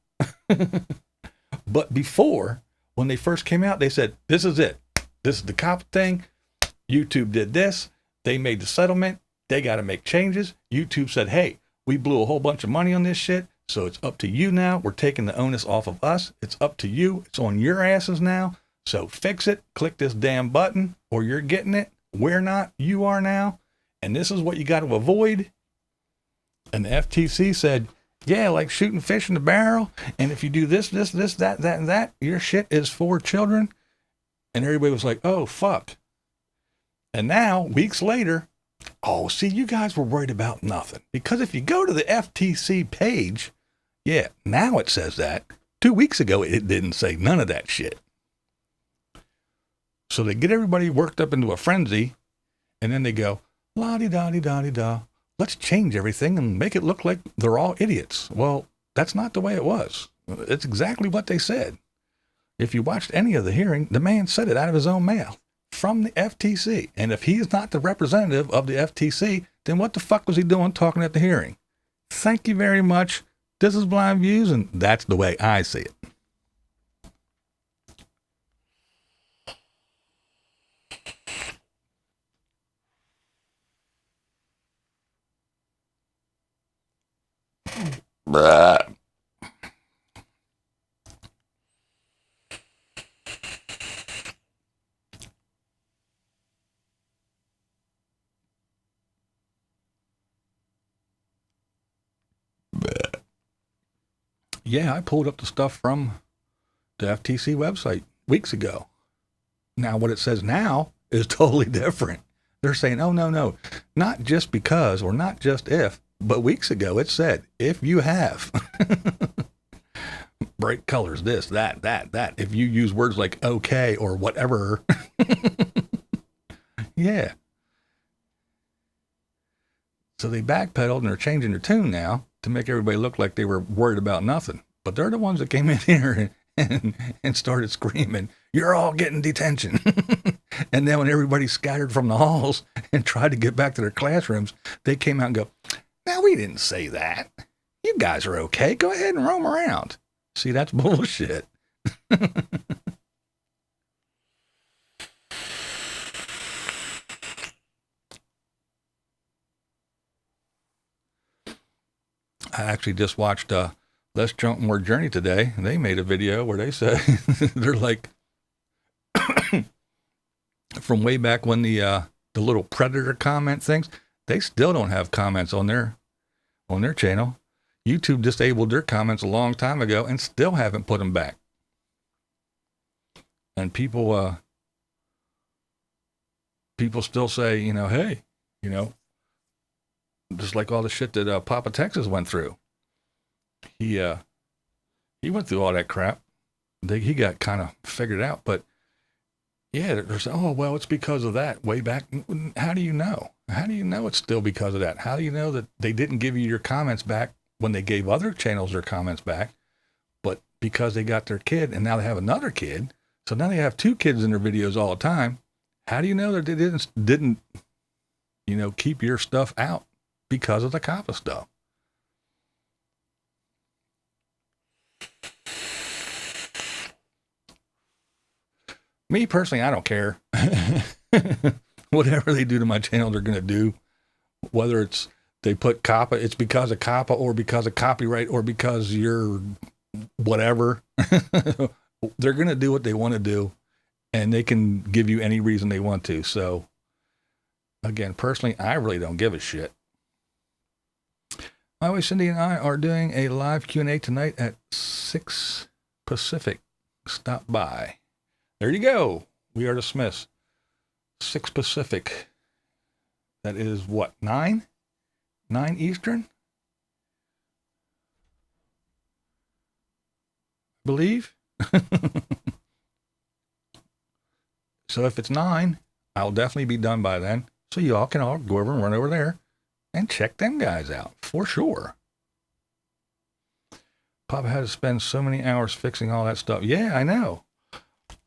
But before, when they first came out, they said, this is it. This is the COPPA thing. YouTube did this. They made the settlement. They got to make changes. YouTube said, hey, we blew a whole bunch of money on this shit. So it's up to you now. We're taking the onus off of us. It's up to you. It's on your asses now. So fix it. Click this damn button or you're getting it. We're not. You are now. And this is what you got to avoid. And the FTC said, yeah, like shooting fish in the barrel. And if you do this, that, and that, your shit is for children. And everybody was like, oh, fuck. And now, weeks later, oh, see, you guys were worried about nothing. Because if you go to the FTC page, yeah, now it says that. 2 weeks ago, it didn't say none of that shit. So they get everybody worked up into a frenzy, and then they go, la-di-da-di-da-di-da, let's change everything and make it look like they're all idiots. Well, that's not the way it was. It's exactly what they said. If you watched any of the hearing, the man said it out of his own mouth from the FTC. And if he's not the representative of the FTC, then what the fuck was he doing talking at the hearing? Thank you very much. This is Blind Views, and that's the way I see it. Blah. Yeah, I pulled up the stuff from the FTC website weeks ago. Now, what it says now is totally different. They're saying, oh, no, not just because or not just if, but weeks ago it said, if you have bright colors, this, that, if you use words like okay or whatever, yeah. So they backpedaled and they're changing their tune now to make everybody look like they were worried about nothing. But they're the ones that came in here and started screaming, you're all getting detention. And then when everybody scattered from the halls and tried to get back to their classrooms, they came out and go, now we didn't say that. You guys are okay. Go ahead and roam around. See, that's bullshit. I actually just watched Less Drunk, More Journey today. And they made a video where they said, they're like, from way back when the little predator comment things, they still don't have comments on their channel. YouTube disabled their comments a long time ago and still haven't put them back. And people still say, hey, just like all the shit that Papa Texas went through. He went through all that crap. He got kind of figured out, but yeah, they're saying, oh, well, it's because of that way back. How do you know? How do you know it's still because of that? How do you know that they didn't give you your comments back when they gave other channels their comments back, but because they got their kid and now they have another kid, so now they have two kids in their videos all the time. How do you know that they didn't keep your stuff out because of the COPPA stuff? Me personally, I don't care. Whatever they do to my channel, they're going to do. Whether it's they put COPPA, it's because of COPPA or because of copyright or because you're whatever. They're going to do what they want to do, and they can give you any reason they want to. So, again, personally, I really don't give a shit. My wife Cindy and I are doing a live Q&A tonight at 6 Pacific. Stop by. There you go. We are dismissed. 6 Pacific. That is what, 9? 9 Eastern? I believe. So if it's 9, I'll definitely be done by then. So you all can all go over and run over there and check them guys out for sure. Papa had to spend so many hours fixing all that stuff. Yeah, I know.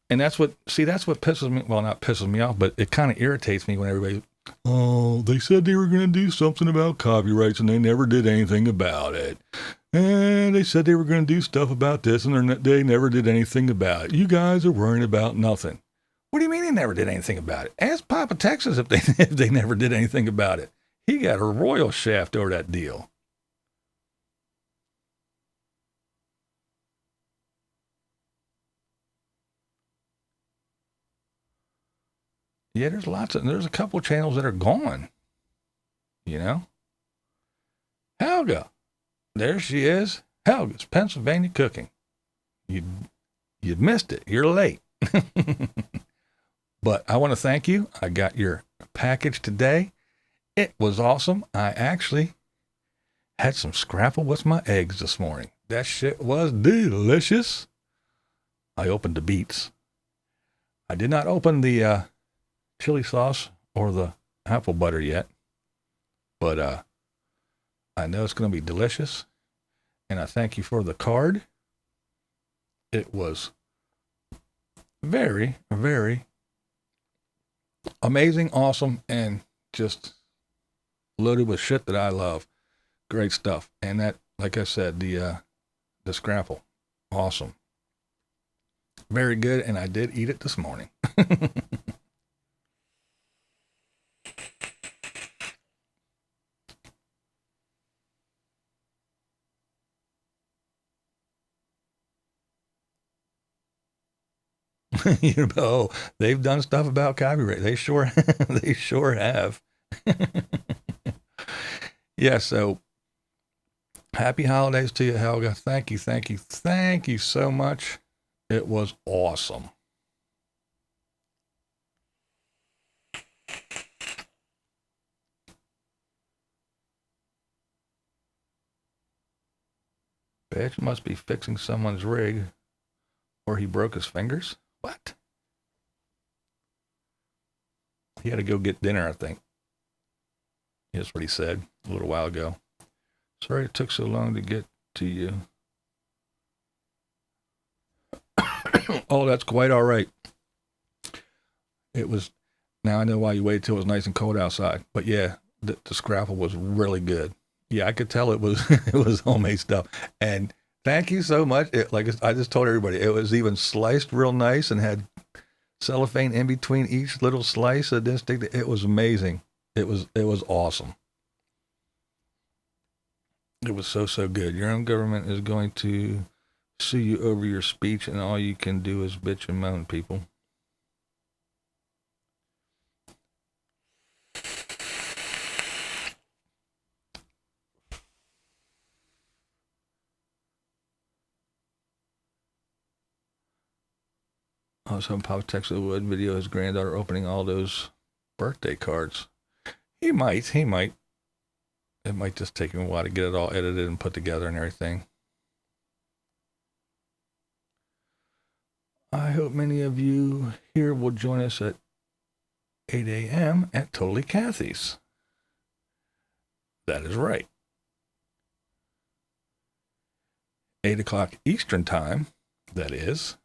And that's what pisses me, well, not pisses me off, but it kind of irritates me when everybody, oh, they said they were going to do something about copyrights and they never did anything about it. And they said they were going to do stuff about this and they never did anything about it. You guys are worrying about nothing. What do you mean they never did anything about it? Ask Papa Texas if they never did anything about it. He got a royal shaft over that deal. Yeah, there's a couple of channels that are gone. Helga. There she is. Helga's Pennsylvania Cooking. You missed it. You're late. But I want to thank you. I got your package today. It was awesome. I actually had some scrapple with my eggs this morning. That shit was delicious. I opened the beets. I did not open the chili sauce or the apple butter yet, but I know it's going to be delicious. And I thank you for the card. It was very, very amazing, awesome, and just loaded with shit that I love. Great stuff. And that, like I said, the Scrapple, awesome. Very good, and I did eat it this morning. You know, they've done stuff about copyright. They sure, they sure have. Yeah, so happy holidays to you, Helga. Thank you, thank you, thank you so much. It was awesome. Bitch must be fixing someone's rig, or he broke his fingers. What? He had to go get dinner, I think. That's what he said a little while ago. Sorry it took so long to get to you. Oh, that's quite all right. It was, now I know why you waited till it was nice and cold outside. But yeah, the Scrapple was really good. Yeah, I could tell it was it was homemade stuff. And thank you so much. Like I just told everybody, it was even sliced real nice and had cellophane in between each little slice. It didn't stick. It was amazing. It was awesome. It was so good. Your own government is going to sue you over your speech, and all you can do is bitch and moan, people. Also, Pop Texas Wood video his granddaughter opening all those birthday cards. He might. It might just take him a while to get it all edited and put together and everything. I hope many of you here will join us at 8 a.m. at Totally Kathy's. That is right. 8 o'clock Eastern time, that is.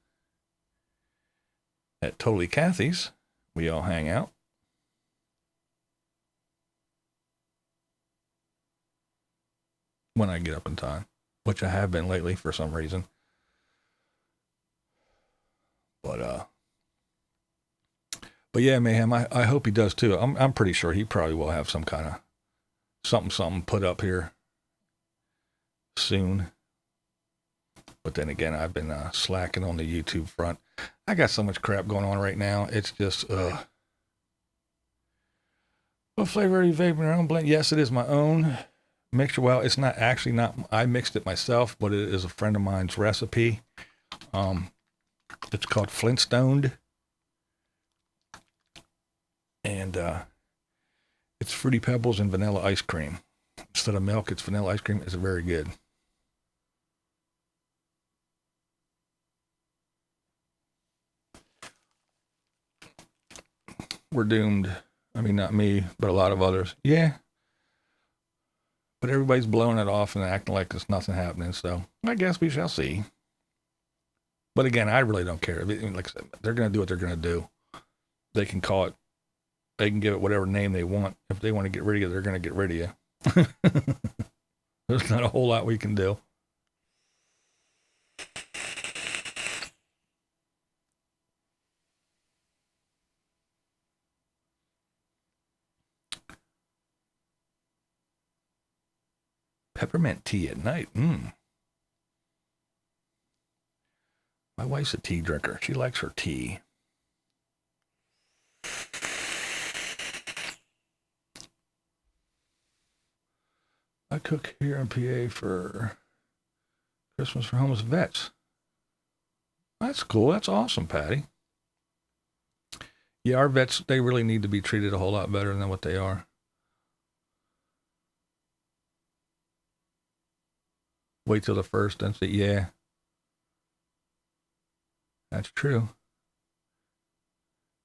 At Totally Kathy's, we all hang out. When I get up in time, which I have been lately for some reason. But yeah, Mayhem, I hope he does too. I'm pretty sure he probably will have some kind of something put up here soon. But then again, I've been slacking on the YouTube front. I got so much crap going on right now. It's just, What flavor are you vaping your own blend? Yes, it is my own mixture. Well, it's not actually not, I mixed it myself, but it is a friend of mine's recipe. It's called Flintstoned. And it's Fruity Pebbles and vanilla ice cream. Instead of milk, it's vanilla ice cream. It's very good. We're doomed. I mean, not me, but a lot of others. Yeah. But everybody's blowing it off and acting like there's nothing happening. So I guess we shall see. But again, I really don't care. Like I said, they're going to do what they're going to do. They can call it, they can give it whatever name they want. If they want to get rid of you, they're going to get rid of you. There's not a whole lot we can do. Peppermint tea at night. My wife's a tea drinker. She likes her tea. I cook here in PA for Christmas for homeless vets. That's cool. That's awesome, Patty. Yeah, our vets, they really need to be treated a whole lot better than what they are. Wait till the first and say, yeah. That's true.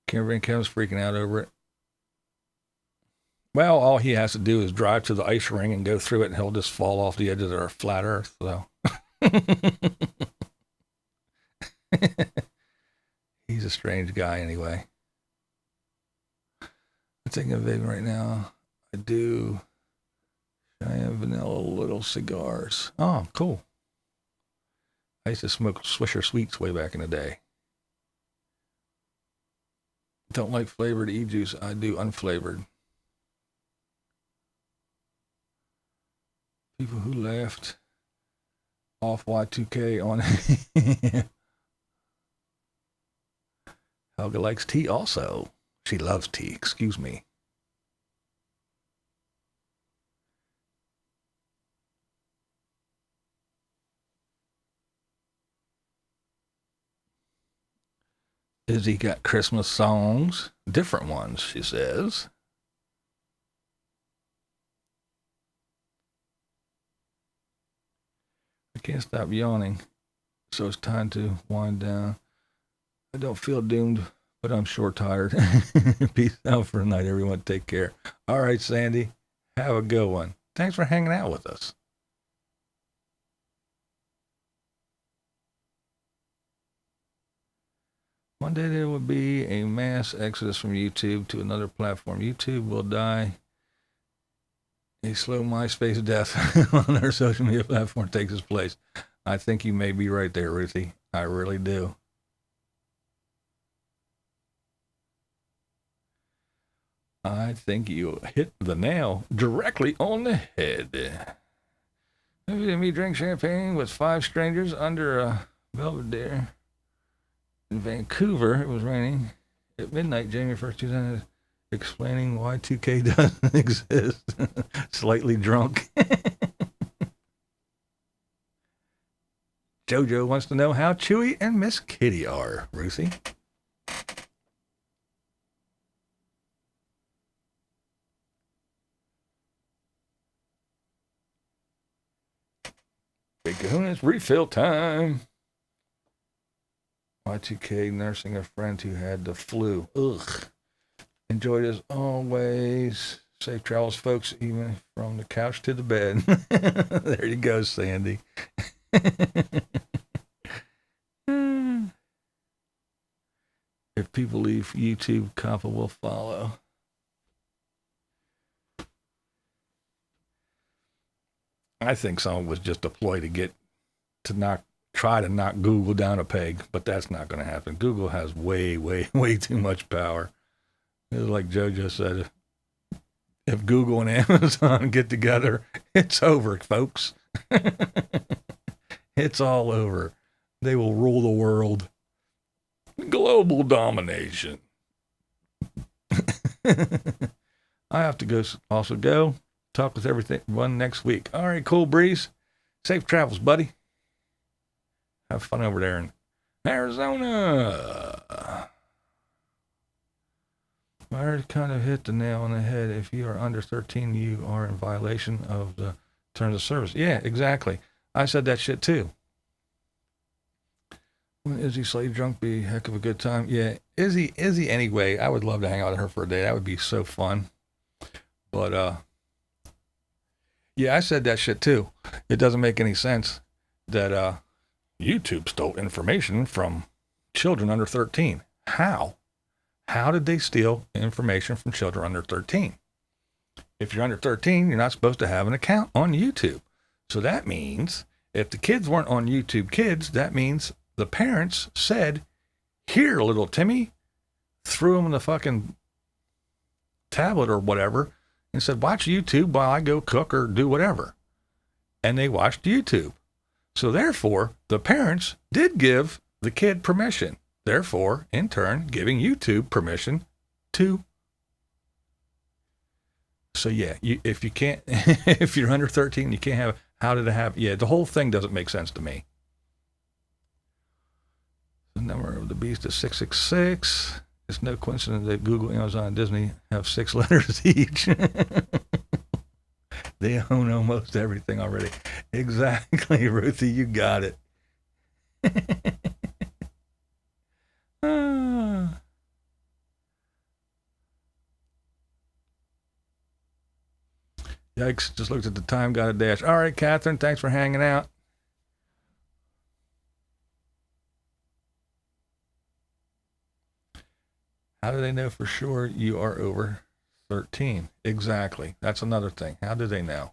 Kimberly and Kevin's freaking out over it. Well, all he has to do is drive to the ice ring and go through it, and he'll just fall off the edge of the flat Earth. So he's a strange guy, anyway. I'm taking a vape right now. I do. I have vanilla little cigars. Oh, cool. I used to smoke Swisher Sweets way back in the day. Don't like flavored e-juice. I do unflavored. People who laughed off Y2K on Helga likes tea also. She loves tea, excuse me. Izzy got Christmas songs, different ones, she says. I can't stop yawning, so it's time to wind down. I don't feel doomed, but I'm sure tired. Peace out for the night, everyone. Take care. All right, Sandy, have a good one. Thanks for hanging out with us. One day there will be a mass exodus from YouTube to another platform. YouTube will die a slow MySpace death on our social media platform takes its place. I think you may be right there, Ruthie. I really do. I think you hit the nail directly on the head. Maybe me drink champagne with 5 strangers under a Belvedere. In Vancouver, it was raining at midnight, January 1st, 2000, explaining why 2K doesn't exist. Slightly drunk. Jojo wants to know how Chewy and Miss Kitty are, Ruthie. Big Kahuna's refill time. Y2K nursing a friend who had the flu. Ugh. Enjoyed as always. Safe travels, folks, even from the couch to the bed. There you go, Sandy. If people leave YouTube, COPPA will follow. I think someone was just a ploy to try to knock Google down a peg, but that's not going to happen. Google has way, way, way too much power. It's like JoJo said, if Google and Amazon get together, it's over, folks. It's all over. They will rule the world. Global domination. I have to also go talk with everyone next week. All right, cool breeze. Safe travels, buddy. Have fun over there in Arizona. I already kind of hit the nail on the head. If you are under 13, you are in violation of the terms of service. Yeah, exactly. I said that shit too. When Izzy Slade drunk be a heck of a good time. Yeah, Izzy anyway, I would love to hang out with her for a day. That would be so fun. But yeah, I said that shit too. It doesn't make any sense that YouTube stole information from children under 13. How? How did they steal information from children under 13? If you're under 13, you're not supposed to have an account on YouTube. So that means if the kids weren't on YouTube Kids, that means the parents said, here, little Timmy, threw him in the fucking tablet or whatever and said, watch YouTube while I go cook or do whatever. And they watched YouTube. So therefore, the parents did give the kid permission. Therefore, in turn, giving YouTube permission to. So yeah, if you can't, if you're under 13, you can't have, how did it have, yeah, the whole thing doesn't make sense to me. The number of the beast is 666. It's no coincidence that Google, Amazon, and Disney have 6 letters each. They own almost everything already. Exactly, Ruthie, you got it. Yikes, just looked at the time, got a dash. All right, Catherine, thanks for hanging out. How do they know for sure you are over 13? Exactly. That's another thing. How do they know?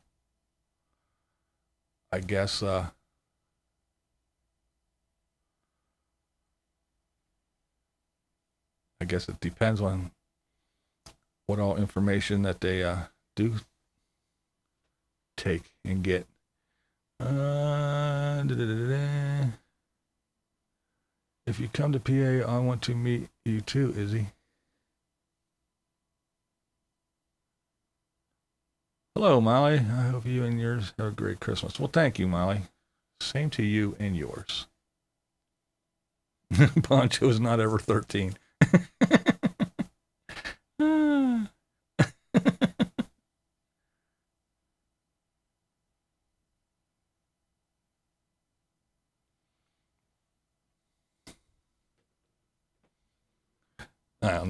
I guess it depends on what all information that they do take and get. If you come to PA, I want to meet you too, Izzy. Hello, Molly. I hope you and yours have a great Christmas. Well, thank you, Molly. Same to you and yours. Poncho is not ever 13.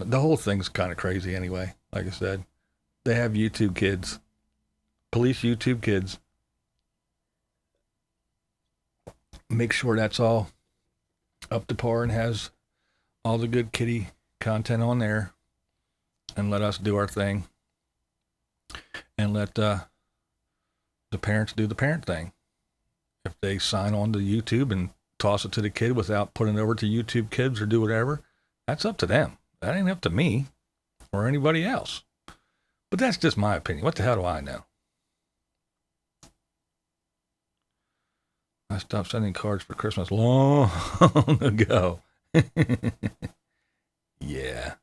The whole thing's kind of crazy anyway. Like I said, they have YouTube kids, police YouTube kids. Make sure that's all up to par and has all the good kiddie content on there, and let us do our thing, and let the parents do the parent thing. If they sign on to YouTube and toss it to the kid without putting it over to YouTube Kids or do whatever, that's up to them. That ain't up to me or anybody else. But that's just my opinion. What the hell do I know? I stopped sending cards for Christmas long ago. Yeah.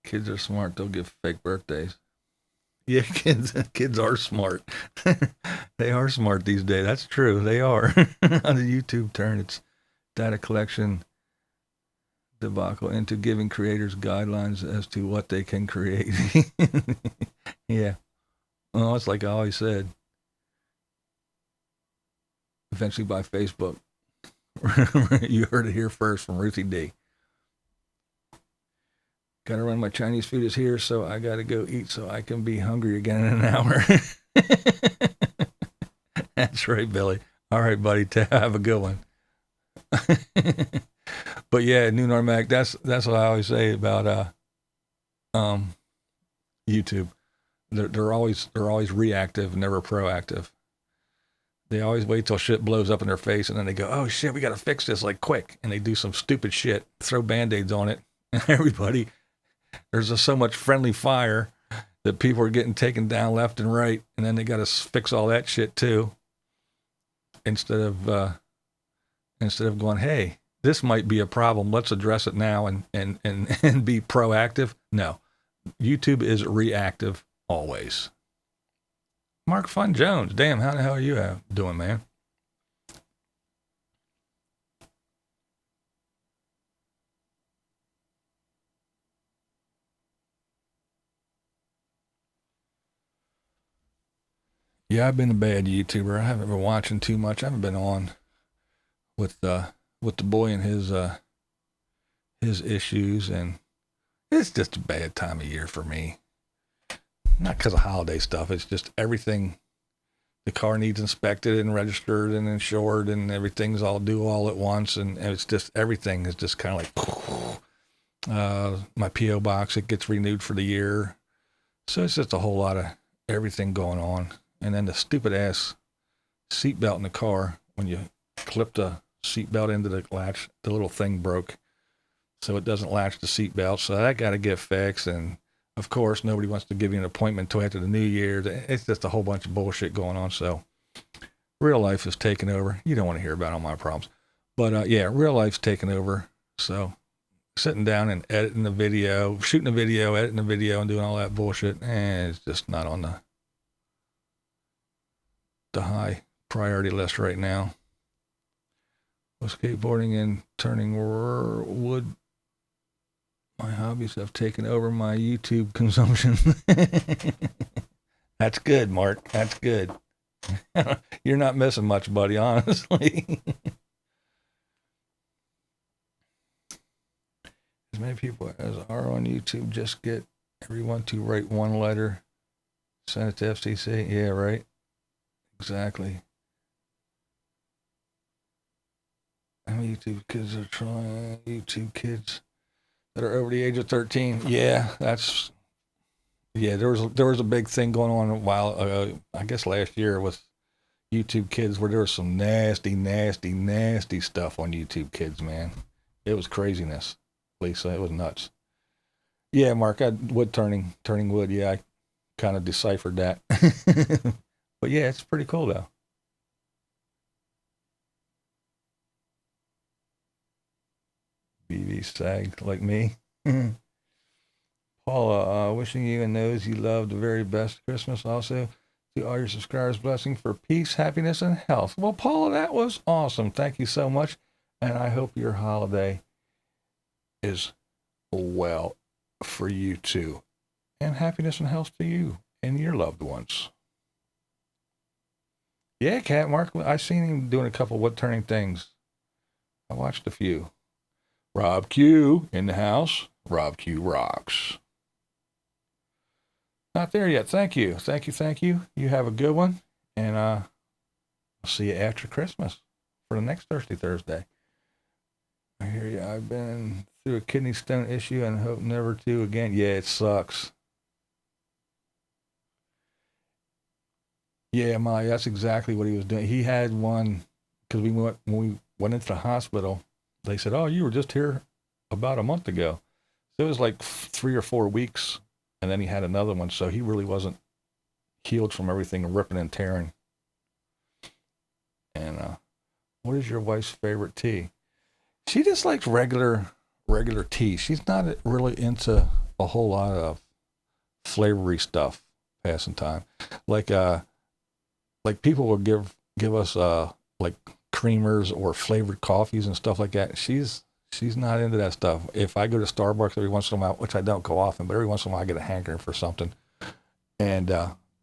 Kids are smart. They'll give fake birthdays. Yeah, kids are smart. They are smart these days. That's true. They are. On the YouTube turn, it's data collection debacle into giving creators guidelines as to what they can create. Yeah. Well, it's like I always said. Eventually by Facebook. You heard it here first from Ruthie D. Gotta run. My Chinese food is here, so I gotta go eat so I can be hungry again in an hour. That's right, Billy. All right, buddy. Have a good one. But yeah, New Normac, that's what I always say about YouTube. They're always reactive, never proactive. They always wait till shit blows up in their face, and then they go, "Oh shit, we gotta fix this like quick," and they do some stupid shit, throw band-aids on it, and everybody. There's just so much friendly fire that people are getting taken down left and right, and then they got to fix all that shit too. Instead of going, hey, this might be a problem. Let's address it now and be proactive. No, YouTube is reactive always. Mark Fun Jones, damn, how the hell are you doing, man? Yeah, I've been a bad YouTuber. I haven't been watching too much. I haven't been on with the boy and his issues, and it's just a bad time of year for me. Not because of holiday stuff. It's just everything. The car needs inspected and registered and insured, and everything's all due all at once, and it's just everything is just kind of like my P.O. box. It gets renewed for the year, so it's just a whole lot of everything going on. And then the stupid ass seatbelt in the car, when you clip the seatbelt into the latch, the little thing broke. So it doesn't latch the seatbelt. So that got to get fixed. And of course, nobody wants to give you an appointment until after the new year. It's just a whole bunch of bullshit going on. So real life is taking over. You don't want to hear about all my problems. But yeah, real life's taking over. So sitting down and editing the video, shooting a video, editing the video, and doing all that bullshit, it's just not on the high priority list right now. With skateboarding and turning wood, my hobbies have taken over my YouTube consumption. That's good, Mark. That's good. You're not missing much, buddy, honestly. As many people as are on YouTube, just get everyone to write one letter, send it to FCC. Yeah, right. Exactly. How many YouTube kids are trying? YouTube kids that are over the age of 13. Yeah, there was a big thing going on a while ago, I guess last year, with YouTube kids, where there was some nasty stuff on YouTube kids, man. It was craziness, Lisa. It was nuts. Yeah, Mark, wood turning wood. Yeah, I kind of deciphered that. But yeah, it's pretty cool though. BB sag like me. Paula, wishing you and those you love the very best Christmas. Also, to all your subscribers, blessing for peace, happiness, and health. Well, Paula, that was awesome. Thank you so much. And I hope your holiday is well for you too. And happiness and health to you and your loved ones. Yeah, Cat Mark, I seen him doing a couple wood turning things. I watched a few. Rob Q in the house. Rob Q rocks. Not there yet. Thank you. You have a good one. And I'll see you after Christmas for the next Thirsty Thursday. I hear you. I've been through a kidney stone issue and hope never to again. Yeah, it sucks. Yeah, Molly, that's exactly what he was doing. He had one, because when we went into the hospital, they said, "Oh, you were just here about a month ago." So it was like 3 or 4 weeks, and then he had another one. So he really wasn't healed from everything ripping and tearing. And what is your wife's favorite tea? She just likes regular tea. She's not really into a whole lot of flavory stuff. Passing time, like people will give us like creamers or flavored coffees and stuff like that. She's not into that stuff. If I go to Starbucks every once in a while, which I don't go often, but every once in a while I get a hankering for something, and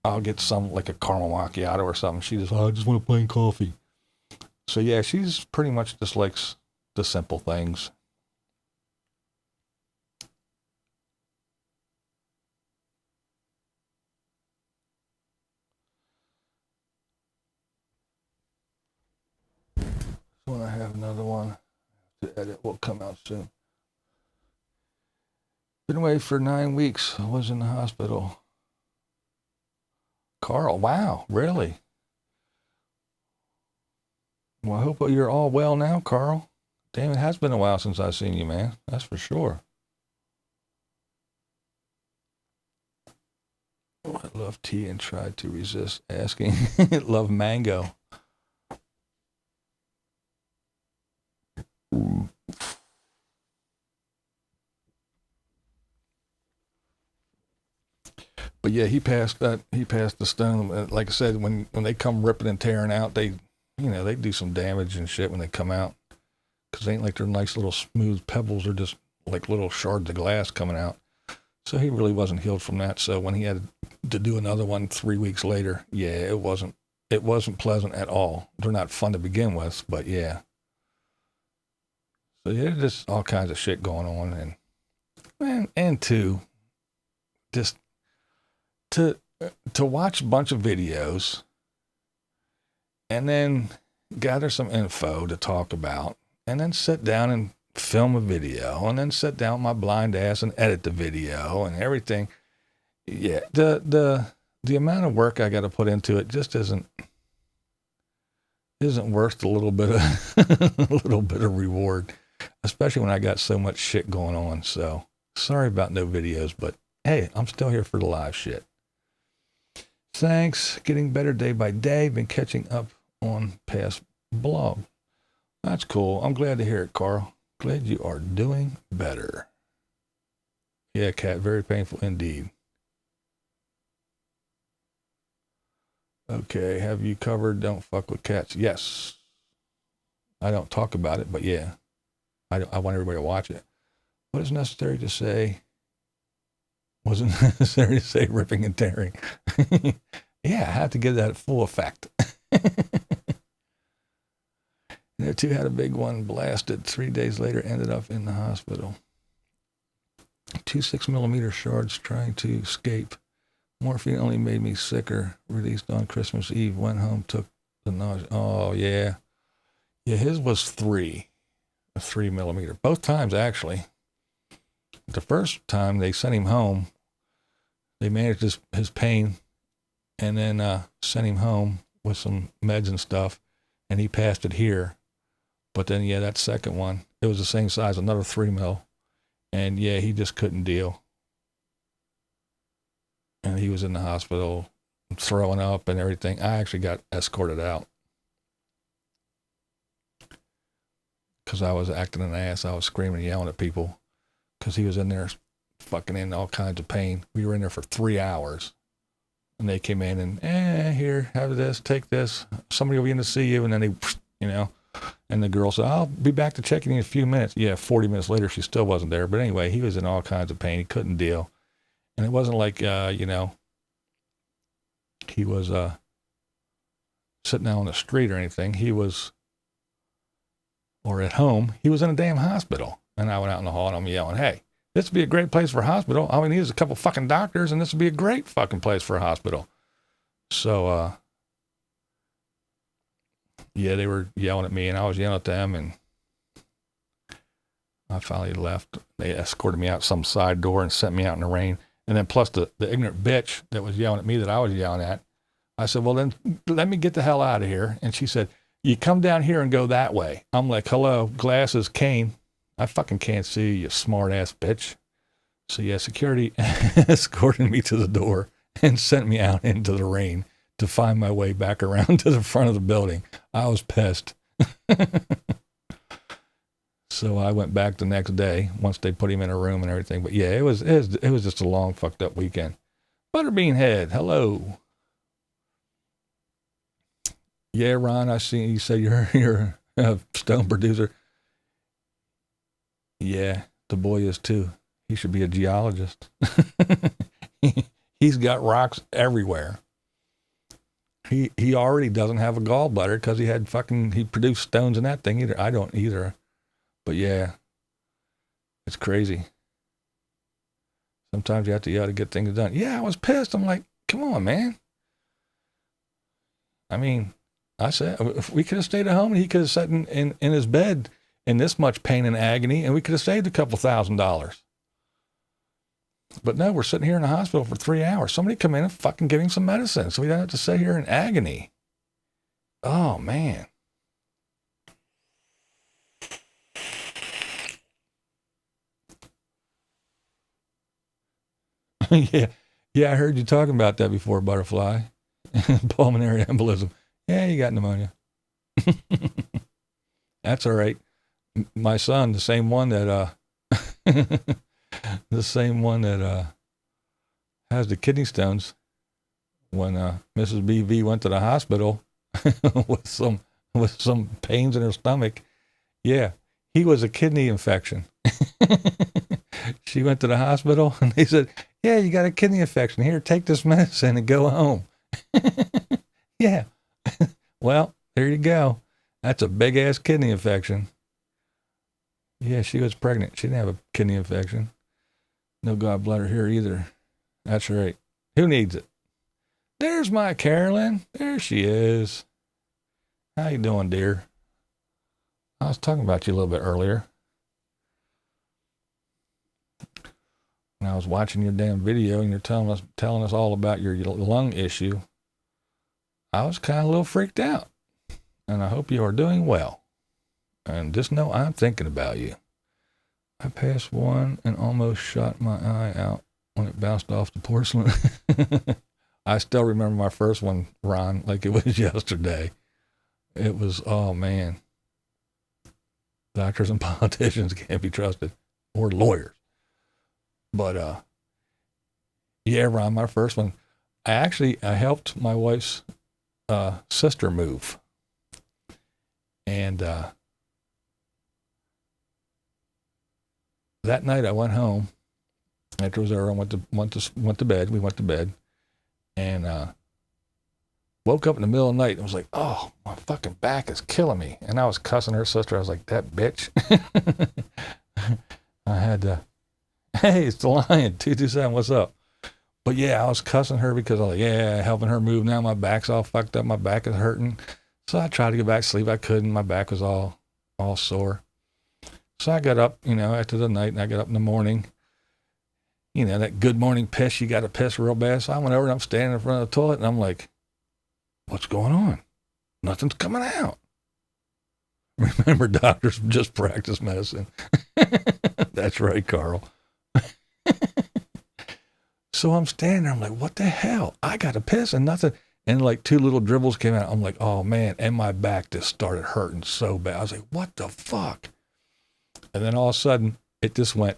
I'll get some like a caramel macchiato or something. She just, I just want a plain coffee. So yeah, she's pretty much just likes the simple things. So when I have another one to edit, will come out soon. Been away for 9 weeks. I was in the hospital. Carl, wow, really? Well, I hope you're all well now, Carl. Damn, it has been a while since I've seen you, man. That's for sure. I love tea and tried to resist asking. Love mango. But yeah, he passed the stone. Like I said, when they come ripping and tearing out, they do some damage and shit when they come out. Because they ain't like they're nice little smooth pebbles. They're just like little shards of glass coming out. So he really wasn't healed from that. So when he had to do another one 3 weeks later, yeah, it wasn't pleasant at all. They're not fun to begin with, but yeah. So yeah, just all kinds of shit going on, and two, just to watch a bunch of videos and then gather some info to talk about, and then sit down and film a video, and then sit down with my blind ass and edit the video and everything. Yeah, the amount of work I got to put into it just isn't worth a little bit of reward, especially when I got so much shit going on. So sorry about no videos, but hey, I'm still here for the live shit. Thanks. Getting better day by day. Been catching up on past blog. That's cool. I'm glad to hear it, Carl. Glad you are doing better. Yeah, Cat, very painful indeed. Okay, have you covered Don't Fuck with Cats? Yes. I don't talk about it, but yeah. I want everybody to watch it. What is necessary to say Wasn't necessary to say ripping and tearing. Yeah, I had to give that full effect. There too had a big one blasted. 3 days later, ended up in the hospital. 2 6mm shards trying to escape. Morphine only made me sicker. Released on Christmas Eve. Went home, took the nausea. Oh, yeah. Yeah, his was 3. A 3mm. Both times, actually. The first time they sent him home, they managed his pain and then sent him home with some meds and stuff, and he passed it here. But then, yeah, that second one, it was the same size, another 3mm. And, yeah, he just couldn't deal. And he was in the hospital throwing up and everything. I actually got escorted out because I was acting an ass. I was screaming and yelling at people because he was in there fucking in all kinds of pain. We were in there for 3 hours. And they came in and, here, have this, take this. Somebody will be in to see you. And then they, you know. And the girl said, I'll be back to check in a few minutes. Yeah, 40 minutes later, she still wasn't there. But anyway, he was in all kinds of pain. He couldn't deal. And it wasn't like, you know, he was sitting out on the street or anything. He was, or at home, he was in a damn hospital. And I went out in the hall and I'm yelling, hey, this would be a great place for a hospital. All we need is a couple fucking doctors and this would be a great fucking place for a hospital. So, yeah, they were yelling at me and I was yelling at them and I finally left. They escorted me out some side door and sent me out in the rain. And then plus the ignorant bitch that was yelling at me that I was yelling at, I said, well, then let me get the hell out of here. And she said, you come down here and go that way. I'm like, hello, glasses, cane. I fucking can't see, you smart ass bitch. So yeah, security escorted me to the door and sent me out into the rain to find my way back around to the front of the building. I was pissed. So I went back the next day once they put him in a room and everything. But yeah, it was just a long fucked up weekend. Butterbean Head, hello. Yeah, Ron, I see you say you're a stone producer. Yeah, the boy is too. He should be a geologist. He's got rocks everywhere. He already doesn't have a gallbladder because he produced stones in that thing either. I don't either. But yeah, it's crazy. Sometimes you have to yell to get things done. Yeah, I was pissed. I'm like, come on, man. I mean, I said, if we could have stayed at home and he could have sat in his bed in this much pain and agony and we could have saved a couple $1,000s. But no, we're sitting here in the hospital for 3 hours. Somebody come in and fucking give him some medicine so we don't have to sit here in agony. Oh, man. Yeah, I heard you talking about that before, Butterfly. Pulmonary embolism. Yeah, you got pneumonia. That's all right. My son, the same one that has the kidney stones, when Mrs. BV went to the hospital with some pains in her stomach, yeah, he was a kidney infection. She went to the hospital and they said, yeah, you got a kidney infection. Here, take this medicine and go home. Yeah. Well, there you go. That's a big ass kidney infection. Yeah, she was pregnant. She didn't have a kidney infection. No gallbladder here either. That's right. Who needs it? There's my Carolyn. There she is. How you doing, dear? I was talking about you a little bit earlier. And I was watching your damn video and you're telling us all about your lung issue. I was kind of a little freaked out. And I hope you are doing well. And just know I'm thinking about you. I passed one and almost shot my eye out when it bounced off the porcelain. I still remember my first one, Ron, like it was yesterday. It was, oh man. Doctors and politicians can't be trusted. Or lawyers. But, yeah, Ron, my first one, I helped my wife's sister move. And that night I went home After it was over, I went to bed. We went to bed, and woke up in the middle of the night and was like, oh, my fucking back is killing me. And I was cussing her sister. I was like, that bitch. I had to, hey, it's the Lion, 227, what's up? But yeah, I was cussing her because I was like, yeah, helping her move. Now my back's all fucked up. My back is hurting. So I tried to get back to sleep. I couldn't. My back was all sore. So I got up, after the night, and I got up in the morning. That good morning piss, you got to piss real bad. So I went over and I'm standing in front of the toilet and I'm like, what's going on? Nothing's coming out. Remember, doctors just practice medicine. That's right, Carl. So I'm standing there. I'm like, what the hell? I got to piss and nothing. And like 2 little dribbles came out. I'm like, oh man. And my back just started hurting so bad. I was like, what the fuck? And then all of a sudden it just went,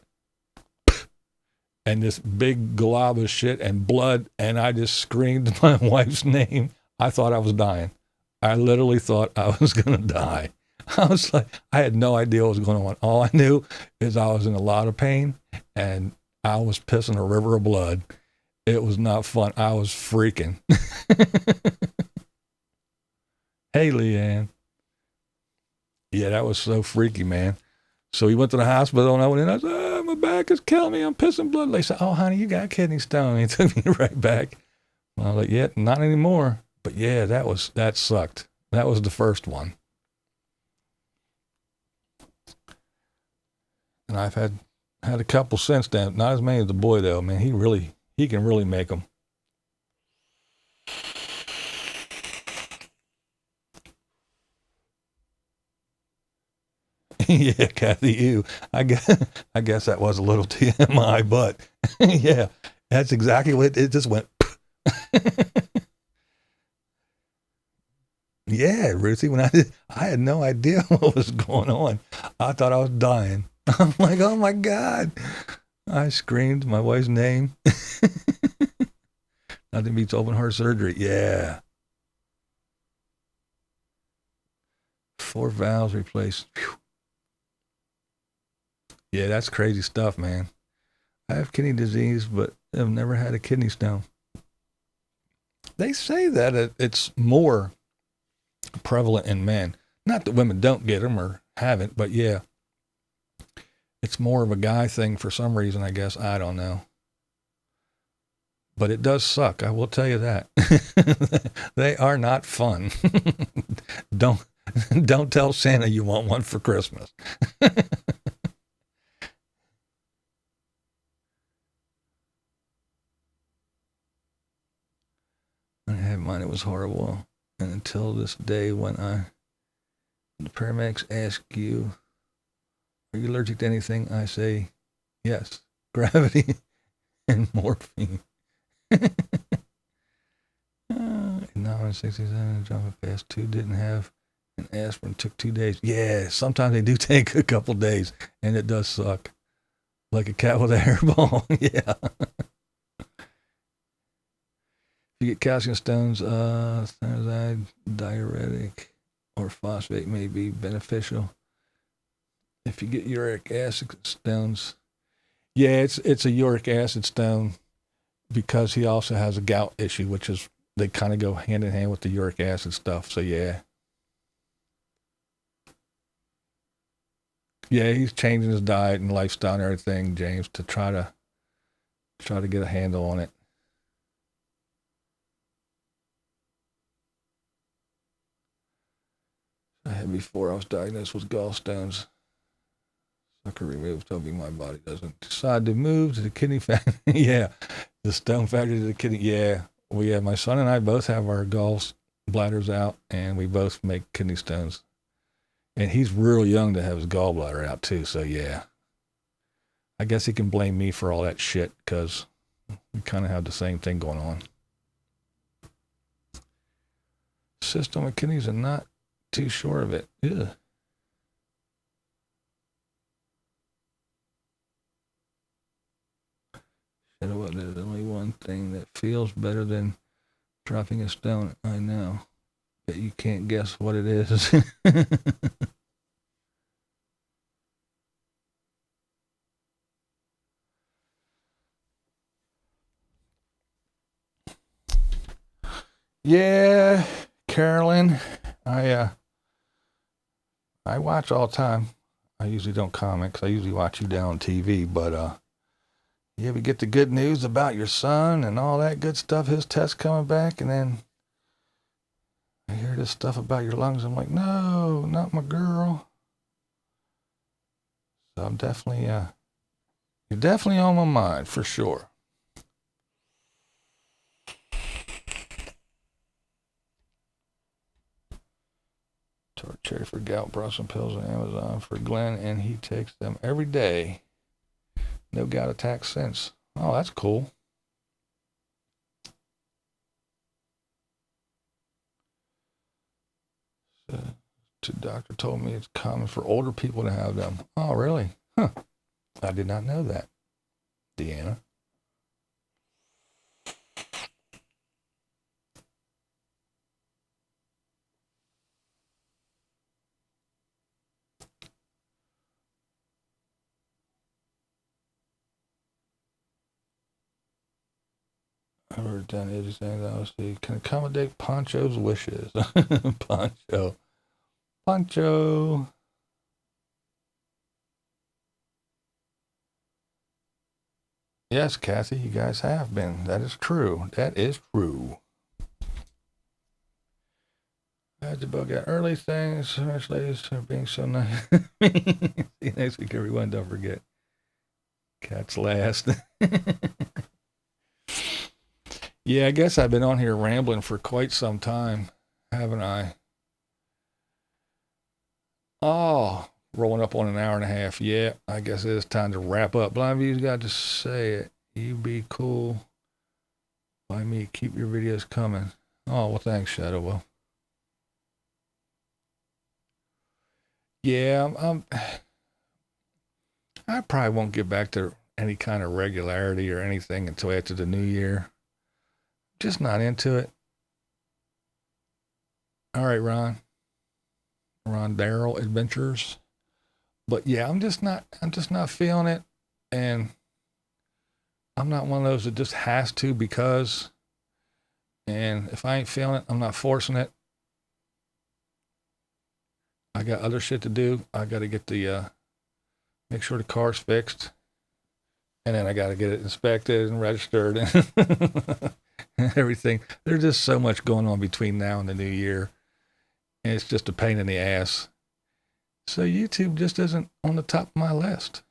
and this big glob of shit and blood. And I just screamed my wife's name. I thought I was dying. I literally thought I was going to die. I was like, I had no idea what was going on. All I knew is I was in a lot of pain and I was pissing a river of blood. It was not fun. I was freaking. Hey, Leanne. Yeah, that was so freaky, man. So he went to the hospital and I went in. I said, oh, my back is killing me. I'm pissing blood. They said, oh, honey, you got kidney stone. He took me right back. I was like, yeah, not anymore. But yeah, that sucked. That was the first one. And I've had a couple since then. Not as many as the boy though, man. He can really make them. Yeah, Kathy, you. I guess that was a little TMI, but yeah, that's exactly what it just went. Yeah, Ruthie, I had no idea what was going on. I thought I was dying. I'm like, oh my God. I screamed my wife's name. Nothing beats open heart surgery. Yeah. 4 valves replaced. Whew. Yeah, that's crazy stuff, man. I have kidney disease, but I've never had a kidney stone. They say that it's more prevalent in men. Not that women don't get them or haven't, but yeah. It's more of a guy thing for some reason, I guess. I don't know. But it does suck. I will tell you that. They are not fun. Don't tell Santa you want one for Christmas. I had mine. It was horrible. And until this day when the paramedics ask you, are you allergic to anything? I say, yes, gravity and morphine. Now in 67, drop a fast 2, didn't have an aspirin, took 2 days. Yeah, sometimes they do take a couple days, and it does suck. Like a cat with a hairball. Yeah. If you get calcium stones, thiazide, diuretic, or phosphate may be beneficial. If you get uric acid stones, yeah, it's a uric acid stone because he also has a gout issue, which is, they kind of go hand in hand with the uric acid stuff. So yeah. Yeah, he's changing his diet and lifestyle and everything, James, to try to get a handle on it. I had before I was diagnosed with gallstones. Sucker removed, hoping my body doesn't decide to move to the kidney factory. Yeah, the stone factory to the kidney. Yeah, my son and I both have our gall bladders out, and we both make kidney stones. And he's real young to have his gallbladder out too, so yeah. I guess he can blame me for all that shit, because we kind of have the same thing going on. System of kidneys are not too sure of it. Ugh. Well, there's only one thing that feels better than dropping a stone. I know, but you can't guess what it is. Yeah, Carolyn, I watch all the time. I usually don't comment because I usually watch you down on TV, but you ever get the good news about your son and all that good stuff, his test coming back, and then I hear this stuff about your lungs. I'm like, no, not my girl. So I'm definitely, you're definitely on my mind for sure. Tart cherry for gout, brought some pills on Amazon for Glenn, and he takes them every day. No gout attacks since. Oh, that's cool. The doctor told me it's common for older people to have them. Oh, really? Huh. I did not know that, Deanna. I've heard done it. Obviously can accommodate Poncho's wishes. Poncho. Yes, Kathy, you guys have been. That is true. That is true. I had to bug out early things. So much ladies are being so nice. See you next week, everyone. Don't forget. Cats last. Yeah, I guess I've been on here rambling for quite some time, haven't I? Oh, rolling up on an hour and a half. Yeah, I guess it is time to wrap up. BlindViews got to say it. You be cool by me. Keep your videos coming. Oh, well, thanks, Shadow. Yeah, I probably won't get back to any kind of regularity or anything until after the new year. Just not into it. All right, Ron Darrell Adventures. But yeah, I'm just not feeling it. And I'm not one of those that just has to because, and if I ain't feeling it, I'm not forcing it. I got other shit to do. I got to get the, make sure the car's fixed. And then I got to get it inspected and registered and everything. There's just so much going on between now and the new year. And it's just a pain in the ass. So YouTube just isn't on the top of my list.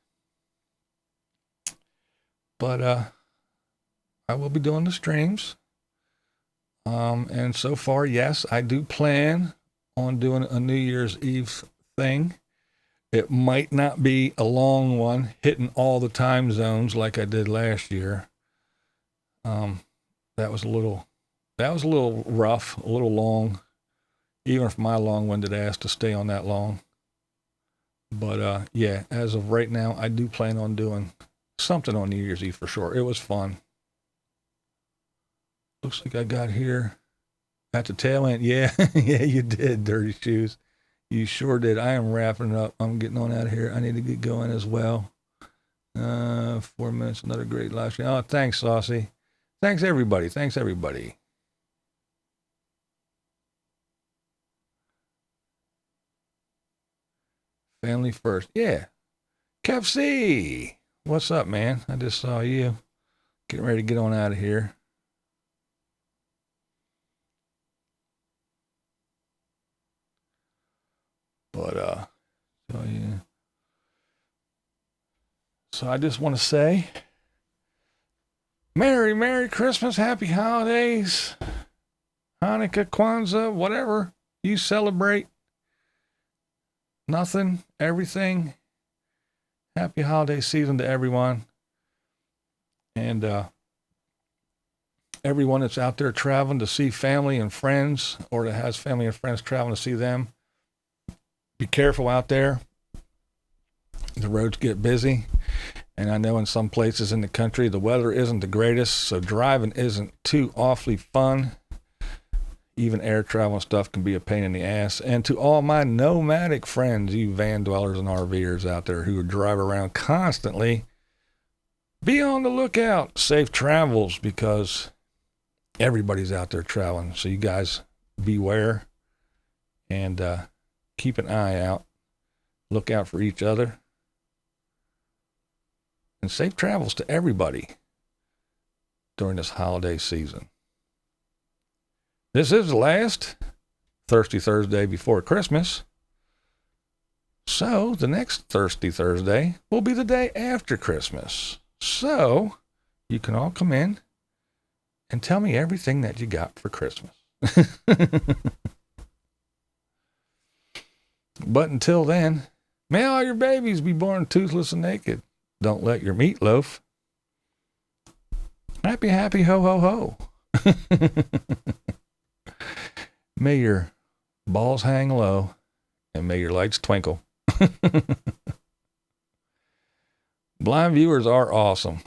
But I will be doing the streams. And so far, yes, I do plan on doing a New Year's Eve thing. It might not be a long one, hitting all the time zones like I did last year. That was a little rough, a little long, even for my long-winded ass to stay on that long. But yeah, as of right now, I do plan on doing something on New Year's Eve for sure. It was fun. Looks like I got here at the tail end. Yeah, yeah, you did, Dirty Shoes. You sure did. I am wrapping up. I'm getting on out of here. I need to get going as well. 4 minutes, another great live stream. Oh, thanks, Saucy. Thanks, everybody. Thanks, everybody. Family first. Yeah. Kev C. What's up, man? I just saw you. Getting ready to get on out of here. But, so yeah. So I just want to say, Merry Christmas, Happy Holidays, Hanukkah, Kwanzaa, whatever you celebrate. Nothing, everything. Happy holiday season to everyone. And everyone that's out there traveling to see family and friends, or that has family and friends traveling to see them, be careful out there. The roads get busy. And I know in some places in the country, the weather isn't the greatest, so driving isn't too awfully fun. Even air travel and stuff can be a pain in the ass. And to all my nomadic friends, you van dwellers and RVers out there who drive around constantly, be on the lookout. Safe travels, because everybody's out there traveling. So you guys beware and keep an eye out. Look out for each other. And safe travels to everybody during this holiday season. This is the last Thirsty Thursday before Christmas. So the next Thirsty Thursday will be the day after Christmas. So you can all come in and tell me everything that you got for Christmas. But until then, may all your babies be born toothless and naked. Don't let your meat loaf. Happy, happy, ho, ho, ho. May your balls hang low and may your lights twinkle. Blind viewers are awesome.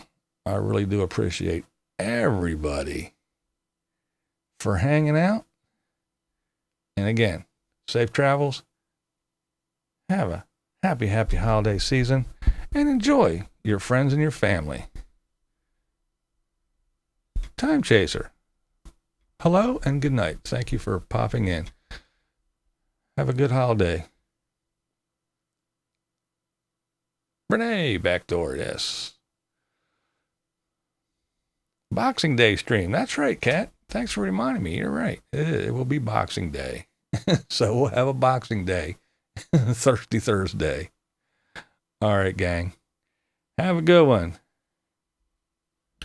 I really do appreciate everybody for hanging out. And again, safe travels. Have a happy, happy holiday season and enjoy your friends and your family. Time Chaser. Hello and good night. Thank you for popping in. Have a good holiday. Renee, backdoor, yes. Boxing Day stream. That's right, Kat. Thanks for reminding me. You're right. It will be Boxing Day. So we'll have a Boxing Day. Thirsty Thursday. All right, gang. Have a good one.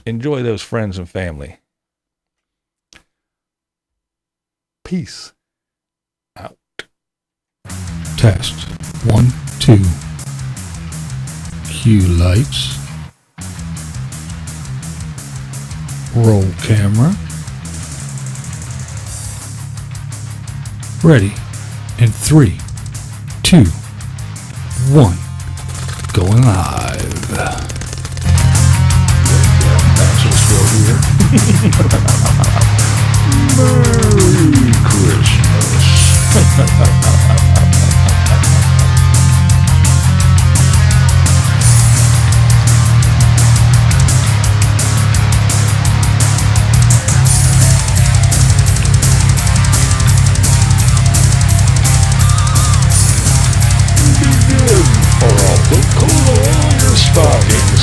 Enjoy those friends and family. Peace out. Test 1, 2. Cue lights. Roll camera. Ready in 3, 2, 1. Going live. Merry Christmas. Put cool on your stockings.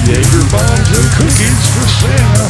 Jaeger bombs and cookies for Santa.